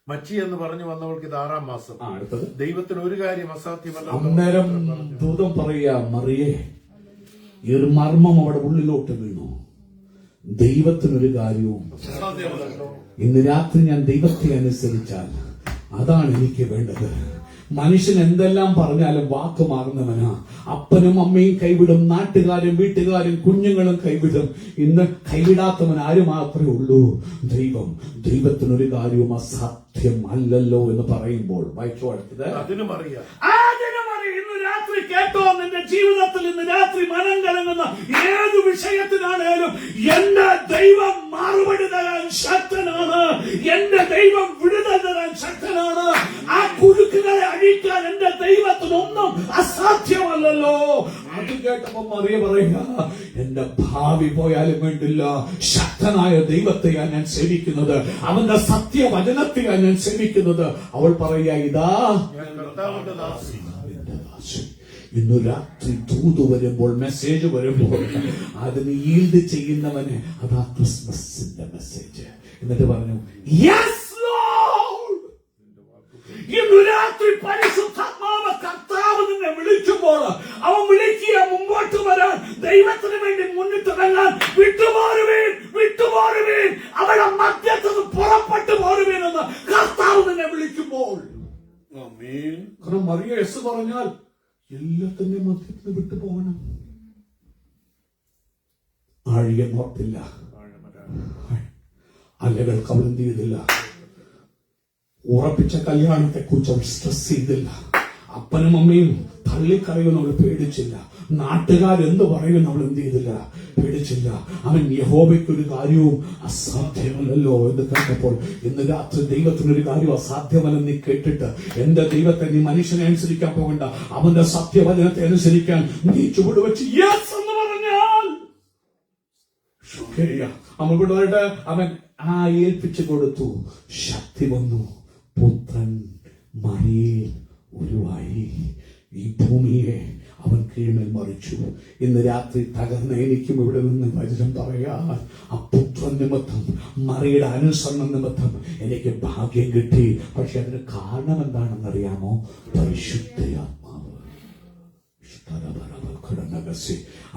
Speaker 2: മച്ചി എന്ന് പറഞ്ഞു വന്നവൾക്ക് ഇത് 6-ാം മാസം.
Speaker 1: അടുത്തത്
Speaker 2: ദൈവത്തിന് ഒരു കാര്യം അസാധ്യമല്ല.
Speaker 1: അന്നേരം ദൂതം പറയാ, മറിയേ, ഈ ഒരു മർമ്മം അവിടെ ഉള്ളിലോട്ട് വീണു. ദൈവത്തിനൊരു കാര്യവും ഇന്ന് രാത്രി ഞാൻ ദൈവത്തെ അനുസരിച്ചാൽ അതാണ് എനിക്ക് വേണ്ടത്. മനുഷ്യൻ എന്തെല്ലാം പറഞ്ഞാലും വാക്ക് മാറുന്നവനാ. അപ്പനും അമ്മയും കൈവിടും, നാട്ടുകാരും വീട്ടുകാരും കുഞ്ഞുങ്ങളും കൈവിടും. ഇന്ന് കൈവിടാത്തവൻ ആര് മാത്രമേ ഉള്ളൂ? ദൈവം. ദൈവത്തിനൊരു കാര്യവും അസാധ്യം അല്ലല്ലോ എന്ന് പറയുമ്പോൾ വായിച്ചോ. അടുത്തത്
Speaker 2: അതിനും അറിയാം.
Speaker 1: ഇന്ന് രാത്രി കേട്ടോ, നിന്റെ ജീവിതത്തിൽ ഇന്ന് രാത്രി മനം കലങ്ങുന്ന ഏത് വിഷയത്തിനാണേലും എന്റെ ദൈവം മറുപടി തരാൻ ശക്തനാണ്. എന്റെ ദൈവം വിടുതൽ തരാൻ ശക്തനാണ്. ആ കുരുക്കുകളെ അഴിക്കാൻ എന്റെ ദൈവത്തിനൊന്നും അസാധ്യമല്ലല്ലോ. അത് കേട്ടപ്പോ മറിയ പറയുക, എന്റെ ഭാവി പോയാലും വേണ്ടില്ല, ശക്തനായ ദൈവത്തെയാണ് ഞാൻ സേവിക്കുന്നത്, അവന്റെ സത്യവചനത്തെയാണ് ഞാൻ സേവിക്കുന്നത്. അവൾ പറയുക, ഇതാ
Speaker 2: കർത്താവിന്റെ ദാസി.
Speaker 1: ഇന്നു രാത്രി ദൂത് വരുമ്പോൾ, മെസ്സേജ് വരുമ്പോൾ അതിന് ഈൽഡ് ചെയ്യുന്നവന് അതാ ക്രിസ്മസിന്റെ മെസ്സേജ്. എന്നിട്ട് പറഞ്ഞു, യെസ് ലോർഡ്. ഇന്നു രാത്രി പരിശുദ്ധാത്മാവ് കർത്താവ് നിന്നെ വിളിക്കുമ്പോൾ അവൻ വിളിക്കുക മുമ്പോട്ട് വരാൻ, ദൈവത്തിന് വേണ്ടി മുന്നിട്ടിറങ്ങാൻ. വിട്ടുപോരുവീൻ, വിട്ടുപോരുവീൻ, അവരുടെ മധ്യത്തിൽ പുറപ്പെട്ടു പോരുവീൻ എന്ന് കർത്താവ് നിന്നെ വിളിക്കുമ്പോൾ. കാരണം മറിയ യെസ് പറഞ്ഞാൽ എല്ലാത്തിന്റെ മധ്യത്തിൽ വിട്ടു പോകണം. ആഴിയെ നോർത്തില്ല, അലകൾക്ക് അവരെന്ത് ചെയ്തില്ല, ഉറപ്പിച്ച കല്യാണത്തെ കുറിച്ച് അവർ സ്ട്രെസ് ചെയ്തില്ല. അപ്പനും അമ്മയും തള്ളിക്കളയുമെന്ന് അവൾ പേടിച്ചില്ല. നാട്ടുകാരെന്ത് പറയുമെന്ന് അവൾ എന്ത് ചെയ്തില്ല, പേടിച്ചില്ല. അവൻ യഹോവയ്ക്കൊരു കാര്യവും അസാധ്യമല്ലല്ലോ എന്ന് കേട്ടപ്പോൾ ഇന്ന് രാത്രി ദൈവത്തിനൊരു കാര്യവും അസാധ്യമല്ലെന്ന് നീ കേട്ടിട്ട് എന്റെ ദൈവത്തെ നീ മനുഷ്യനെ അനുസരിക്കാൻ പോകണ്ട, അവന്റെ സത്യവചനത്തെ അനുസരിക്കാൻ നീ ചുവടുവെച്ച് യെസ് എന്ന് പറഞ്ഞാൽ അവൻ വിടുവായിട്ട് അവൻ ആ ഏൽപ്പിച്ചു കൊടുത്തു. ശക്തി വന്നു, പുത്രൻ മറിയയിൽ ഉരുവായി. ഈ ഭൂമിയെ അവൻ കീഴ്മേൽ മറിച്ചു. ഇന്ന് രാത്രി തകർന്ന എനിക്കും ഇവിടെ നിന്ന് വചനം പറയാ, ആ പുത്രൻ നിമിത്തം, മറിയുടെ അനുസരണം നിമിത്തം എനിക്ക് ഭാഗ്യം കിട്ടി. പക്ഷെ അതിന് കാരണം എന്താണെന്നറിയാമോ? പരിശുദ്ധയാത്മാവ്.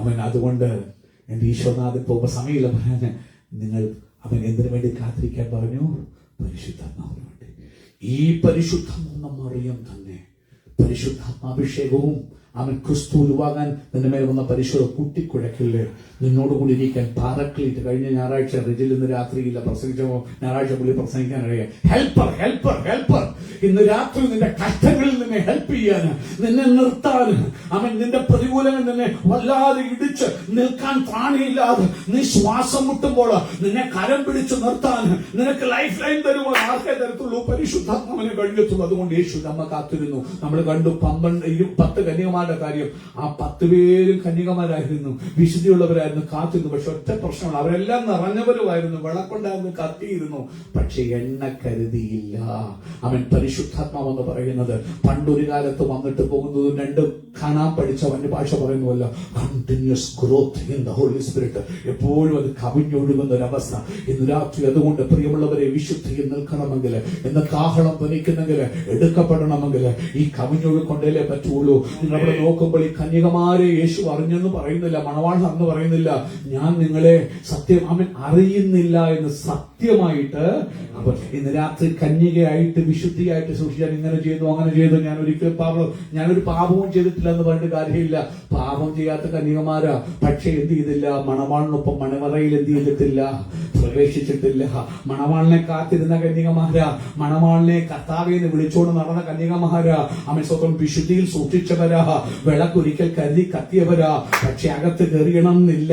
Speaker 1: അവൻ അതുകൊണ്ട് എന്റെ ഈശോനാഥൻ പോകുമ്പോ സമയമില്ല പറയാന്, നിങ്ങൾ അവൻ എന്തിനു വേണ്ടി കാത്തിരിക്കാൻ പറഞ്ഞു? പരിശുദ്ധാത്മാവിന് വേണ്ടി. ഈ പരിശുദ്ധമെന്ന മറിയം തന്നെ പരിശുദ്ധാത്മാഭിഷേകവും അവൻ ക്രിസ്തു ഉരുവാകാൻ നിന്റെ മേൽ വന്ന പരിശുദ്ധ കൂട്ടിക്കുഴക്കില്ലേ, നിന്നോടുകൂടി ഇരിക്കാൻ പാറക്ലീറ്റ്. കഴിഞ്ഞ ഞായറാഴ്ച റിജിൽ ഇന്ന് രാത്രിയില്ല പ്രസംഗിച്ചപ്പോ ഞായറാഴ്ച പുള്ളി പ്രസംഗിക്കാൻ അറിയാം. Helper, helper, helper. ഇന്ന് രാത്രി നിന്റെ കഷ്ടങ്ങളിൽ നിന്നെ ഹെൽപ്പ് ചെയ്യാൻ, നിന്നെ നിർത്താൻ, അവൻ നിന്റെ പ്രതികൂലങ്ങൾ നിന്നെ വല്ലാതെ ഇടിച്ച് നിൽക്കാൻ പ്രാണിയില്ലാതെ നീ ശ്വാസം മുട്ടുമ്പോൾ നിന്നെ കരം പിടിച്ച് നിർത്താൻ, നിനക്ക് ലൈഫ് ലൈൻ തരുമ്പോൾ ആർക്കേ തരത്തുള്ളൂ? പരിശുദ്ധാത്മാവിനെ കഴിയത്തുള്ളൂ. അതുകൊണ്ട് യേശു നമ്മ കാത്തിരുന്നു. നമ്മൾ കണ്ടു 10 കന്യകമാരുടെ കാര്യം. ആ 10 പേരും കന്യകമാരായിരുന്നു, വിശുദ്ധിയുള്ളവരായിരുന്നു, കാത്തിരുന്നു. പക്ഷെ ഒറ്റ പ്രശ്നമാണ്, അവരെല്ലാം നിറഞ്ഞവരുമായിരുന്നു, വിളക്കുണ്ടായിരുന്നു, കത്തിയിരുന്നു, പക്ഷെ എണ്ണ കരുതിയില്ല. അവൻ പരിശുദ്ധാത്മാവെന്ന് പറയുന്നത് പണ്ടൊരു കാലത്ത് വന്നിട്ട് പോകുന്നതും രണ്ടും കാണാൻ പഠിച്ച വന്യ ഭാഷ പറയുന്നുവല്ലോ, continuous growth in the holy spirit. എപ്പോഴും അത് കവിഞ്ഞൊഴുകുന്ന ഒരവസ്ഥ. ഇന്ന് രാത്രി അതുകൊണ്ട് പ്രിയമുള്ളവരെ, വിശുദ്ധിയിൽ നിൽക്കണമെങ്കിൽ, ഇന്ന് കാഹളം ധ്വനിക്കുന്നെങ്കിൽ, എടുക്കപ്പെടണമെങ്കിൽ ഈ കവിഞ്ഞൊഴുക്കൊണ്ടേ പറ്റുള്ളൂ. നിങ്ങളവിടെ നോക്കുമ്പോൾ ഈ കന്യകമാരെ യേശു അറിഞ്ഞെന്ന് പറയുന്നില്ല, മണവാളൻ അന്ന് പറയുന്നില്ല ഞാൻ നിങ്ങളെ സത്യം അവൻ അറിയുന്നില്ല എന്ന് സത്യമായിട്ട്. അപ്പൊ ഇന്ന് രാത്രി കന്യകയായിട്ട് വിശുദ്ധിയായിട്ട് സൂക്ഷിച്ചാൽ ഇങ്ങനെ ചെയ്തു അങ്ങനെ ചെയ്തു, ഞാനൊരു പാപവും ചെയ്തിട്ടില്ല എന്ന് പറഞ്ഞിട്ട് കാര്യമില്ല. പാപം ചെയ്യാത്ത കന്യകമാരാ, പക്ഷെ എന്ത് ചെയ്തില്ല, മണവാളിനൊപ്പം മണവറയിൽ എന്ത് ചെയ്തിട്ടില്ല, പ്രവേശിച്ചിട്ടില്ല. മണവാളിനെ കാത്തിരുന്ന കന്യകമാരാ, മണവാളിനെ കർത്താവേന്ന് വിളിച്ചോണ്ട് നടന്ന കന്യകമാരാ, അവൻ സ്വന്തം വിശുദ്ധിയിൽ സൂക്ഷിച്ചവരാ, വിളക്കൊരിക്കൽ കരുതി കത്തിയവരാ. പക്ഷെ അകത്ത് കയറണമെന്നില്ല.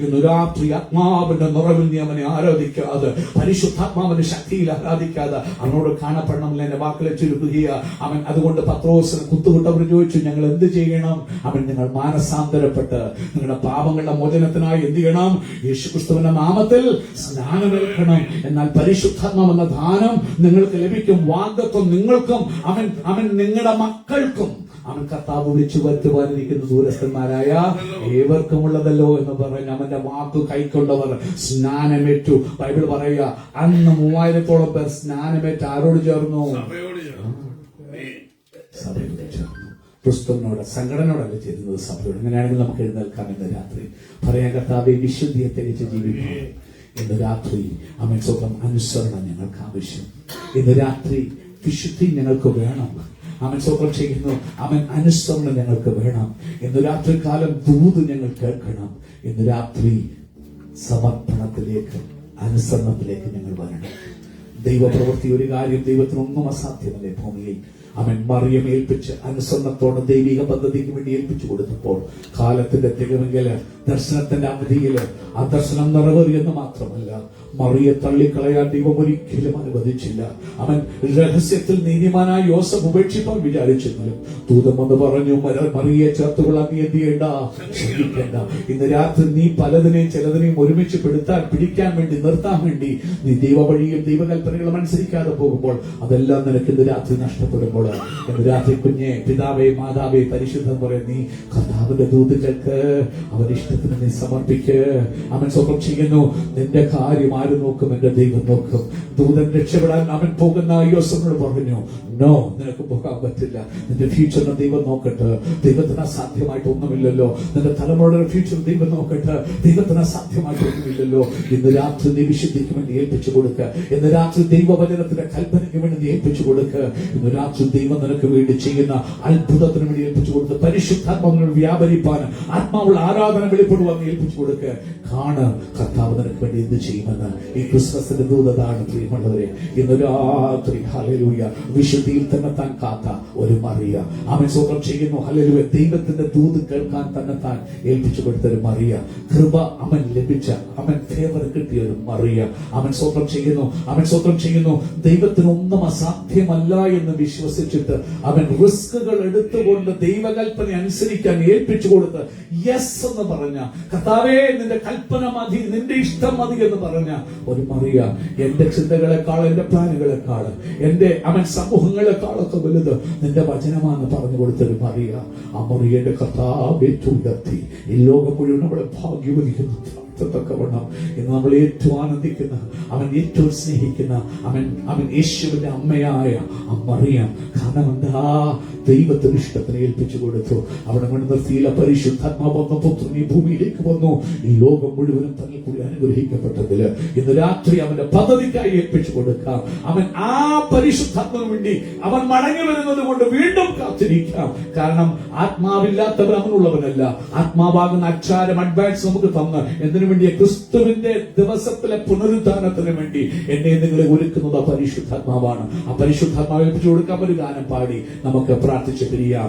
Speaker 1: ഇന്ന് രാത്രി ആത്മാവിന്റെ നിറവിൽ നീ അവനെ ആരാധിക്കാതെ, പരിശുദ്ധാത്മാവിന്റെ ശക്തിയിൽ ആരാധിക്കാതെ അവനോട് കാണപ്പെടണമെന്ന് എന്റെ വാക്കിലെ ചുരുക്കുക. അവൻ അതുകൊണ്ട് പത്രോസിന് കുത്തുവിട്ടവർ ചോദിച്ചു, ഞങ്ങൾ എന്ത് ചെയ്യണം? അവൻ നിങ്ങൾ മാനസാന്തരപ്പെട്ട് നിങ്ങളുടെ പാപങ്ങളുടെ മോചനത്തിനായി എന്ത് ചെയ്യണം? യേശുക്രിസ്തുവിന്റെ നാമത്തിൽ സ്നാനമേൽക്കണം. എന്നാൽ പരിശുദ്ധാത്മാവ് എന്ന ദാനം നിങ്ങൾക്ക് ലഭിക്കും. വാഗ്ദത്വം നിങ്ങൾക്കും അവൻ നിങ്ങളുടെ മക്കൾക്കും അവൻ കർത്താവ് വിളിച്ചു വരുത്തുവാനിരിക്കുന്ന ദൂരസ്ഥന്മാരായ ഏവർക്കുമുള്ളതല്ലോ എന്ന് പറഞ്ഞ് അവന്റെ വാക്ക് കൈക്കൊണ്ടവർ സ്നാനമേറ്റു. ബൈബിൾ പറയുക, അന്ന് 3000-ഓളം പേർ സ്നാനമേറ്റ് ആരോട് ചേർന്നു? സഭയോട് ചേർന്നു. ക്രിസ്തുവിനോട്, സംഘടനയോടല്ല ചേരുന്നത്, സഭയോട്. അങ്ങനെയാണെങ്കിൽ നമുക്ക് എഴുന്നേൽക്കാം ഇന്ന് രാത്രി. പറയാൻ കർത്താവെ വിശുദ്ധിയെ തിരിച്ച് ജീവിക്കണം. ഇന്ന് രാത്രി അവൻ സ്വന്തം അനുസരണം ഞങ്ങൾക്ക് ആവശ്യം. ഇന്ന് രാത്രി വിശുദ്ധി ഞങ്ങൾക്ക് വേണം. അവൻ സ്വന്തം ചെയ്യുന്നു, അവൻ അനുസരണം ഞങ്ങൾക്ക് വേണം. ഇന്ന് രാത്രി കാലം ദൂത് ഞങ്ങൾ കേൾക്കണം. ഇന്ന് രാത്രി സമർപ്പണത്തിലേക്ക്, അനുസരണത്തിലേക്ക് ഞങ്ങൾ വരണം. ദൈവപ്രവൃത്തി ഒരു കാര്യം, ദൈവത്തിനൊന്നും അസാധ്യമല്ലേ ഭൂമിയിൽ. അവൻ മറിയം ഏൽപ്പിച്ച് അനുസരണത്തോടെ ദൈവിക പദ്ധതിക്ക് വേണ്ടി ഏൽപ്പിച്ചു കൊടുത്തപ്പോൾ കാലത്തിന്റെ തികവെങ്കിൽ ദർശനത്തിന്റെ അവധിയിൽ ആ ദർശനം നിറവേറിയെന്ന് മാത്രമല്ല, മറിയെ തള്ളിക്കളയാൻ ദൈവം ഒരിക്കലും അനുവദിച്ചില്ല. അവൻ രഹസ്യത്തിൽ നീതിമാനായ യോസഫ് ഉപേക്ഷിപ്പാൻ വിചാരിച്ചെങ്കിലും ദൂതം എന്ന് പറഞ്ഞു, മറിയെ ചേർത്തുകൊള്ളാൻ നീ എന്ത് ചെയ്യണ്ട, ശ്രദ്ധിക്കേണ്ട. ഇന്ന് രാത്രി നീ ചിലതിനെയും ഒരുമിച്ച് പിടിക്കാൻ വേണ്ടി, നിർത്താൻ വേണ്ടി നീ ദൈവവഴിയും ദൈവകൽപ്പനകളും അനുസരിക്കാതെ പോകുമ്പോൾ അതെല്ലാം നിനക്ക് ഇന്ന് രാത്രി നഷ്ടപ്പെടുമ്പോൾ, ഇന്ന് രാത്രി കുഞ്ഞെ, പിതാവേ, മാതാവേ, പരിശുദ്ധം പറയും, നീ കർത്താവിന്റെ ദൂതുകൾക്ക് അവന്റെ ഇഷ്ടത്തിന് നീ സമർപ്പിക്ക്. അവൻ സ്വന്തം ചെയ്യുന്നു. നിന്റെ കാര്യം ആര് നോക്കും? എന്റെ ദൈവം നോക്കും. ദൂതൻ രക്ഷപ്പെടാൻ അവൻ പോകുന്ന യോസഫിനോട് പറഞ്ഞു, നോ, നിനക്ക് പോകാൻ പറ്റില്ല. നിന്റെ ഫ്യൂച്ചറിന് ദൈവം നോക്കട്ടെ. ദൈവത്തിന് അസാധ്യമായിട്ട് ഒന്നുമില്ലല്ലോ. നിന്റെ തലമുറയുടെ ഫ്യൂച്ചർ ദൈവം നോക്കട്ടെ. ദൈവത്തിന് അസാധ്യമായിട്ട് ഒന്നുമില്ലല്ലോ. ഇന്ന് രാത്രി നീ വിശുദ്ധിക്ക് വേണ്ടി ഏൽപ്പിച്ചു കൊടുക്കുക. ഇന്ന് രാത്രി ദൈവവചനത്തിന്റെ കൽപ്പനയ്ക്ക് വേണ്ടി നീ ഏൽപ്പിച്ചു കൊടുക്കുക. ഇന്ന് രാത്രി ദൈവം നിനക്ക് വേണ്ടി ചെയ്യുന്ന അത്ഭുതത്തിന് വേണ്ടി ഏൽപ്പിച്ചു കൊടുത്ത്, പരിശുദ്ധാത്മാവിനോട് വ്യാപരിപ്പാൻ, ആത്മാവുള്ള ആരാധന വെളിപ്പെടുവാൻ ഏൽപ്പിച്ചു കൊടുക്കുക. കാണ് കർത്താവ് നിനക്ക് വേണ്ടി എന്ത് ചെയ്യുമെന്ന്. ഈ ക്രിസ്മസിന്റെ ദൂതതാണ് പ്രിയമുള്ളവരെ. ഇന്ന് രാത്രി ഹല്ലേലൂയ വിശുദ്ധിയിൽ തന്നെ താൻ കാത്ത ഒരു മറിയ, അവൻ സ്വന്തം ചെയ്യുന്നു. ഹല്ലേലൂയ ദൈവത്തിന്റെ ദൂത് കേൾക്കാൻ തന്നെ താൻ ഏൽപ്പിച്ചു കൊടുത്തൊരു മറിയ, കൃപ അവൻ ലഭിച്ച, അവൻ ഫേവർ കിട്ടിയ ഒരു മറിയ. അവൻ സ്വന്തം ചെയ്യുന്നു. ദൈവത്തിനൊന്നും അസാധ്യമല്ല എന്ന് വിശ്വസിച്ചിട്ട് അവൻ റിസ്കുകൾ എടുത്തുകൊണ്ട് ദൈവകൽപ്പന അനുസരിക്കാൻ ഏൽപ്പിച്ചു കൊടുത്ത് യെസ് എന്ന് പറഞ്ഞ, കർത്താവേ നിന്റെ കൽപ്പന മതി, നിന്റെ ഇഷ്ടം മതി എന്ന് പറഞ്ഞ ഒരു മറിയ. എന്റെ ചിന്തകളെക്കാൾ, എന്റെ പ്ലാനുകളെക്കാൾ, എന്റെ സമൂഹങ്ങളെക്കാളൊക്കെ വലുത് നിന്റെ വചനമാണെന്ന് പറഞ്ഞു കൊടുത്തൊരു മറിയ. ആ മറിയന്റെ കർത്താവേ ഉയർത്തി ഈ ലോകം മുഴുവൻ നമ്മളെ ഭാഗ്യവതിക്കുന്നു. തക്കവണ്ണം ഇന്ന് നമ്മൾ ഏറ്റവും ആനന്ദിക്കുന്ന, അവൻ ഏറ്റവും സ്നേഹിക്കുന്ന, അവൻ യേശുവിന്റെ അമ്മയായ മറിയം. കാരണം എന്താ? ദൈവത്തിന് ഇഷ്ടത്തിന് ഏൽപ്പിച്ചു കൊടുത്തു. അവിടെ കൊണ്ട് നിർത്തിയില്ല. പരിശുദ്ധാത്മാവ് വന്ന പുത്രൻ ഈ ഭൂമിയിലേക്ക് വന്നു. ഈ ലോകം മുഴുവനും തന്നിൽ കൂടി അനുഗ്രഹിക്കപ്പെട്ടതില് ഇന്ന് രാത്രി അവന്റെ പദ്ധതിക്കായി ഏൽപ്പിച്ചു കൊടുക്കാം. അവൻ ആ പരിശുദ്ധാത്മാവിന് വേണ്ടി അവൻ മടങ്ങി വരുന്നത് കൊണ്ട് വീണ്ടും കാത്തിരിക്കാം. കാരണം ആത്മാവില്ലാത്തവൻ അവനുള്ളവനല്ല. ആത്മാവാകുന്ന അച്ചാരം അഡ്വാൻസ് നമുക്ക് തന്ന് എന്തിനു വേണ്ടി? ക്രിസ്തുവിന്റെ ദിവസത്തിലെ പുനരുദ്ധാനത്തിന് വേണ്ടി എന്നെ നിങ്ങളെ ഒരുക്കുന്നത് ആ പരിശുദ്ധാത്മാവാണ്. ആ പരിശുദ്ധാത്മാവ് ഏൽപ്പിച്ചു കൊടുക്കാൻ ഒരു ഗാനം പാടി നമുക്ക് പ്രാർത്ഥിച്ച് പിരിയാം.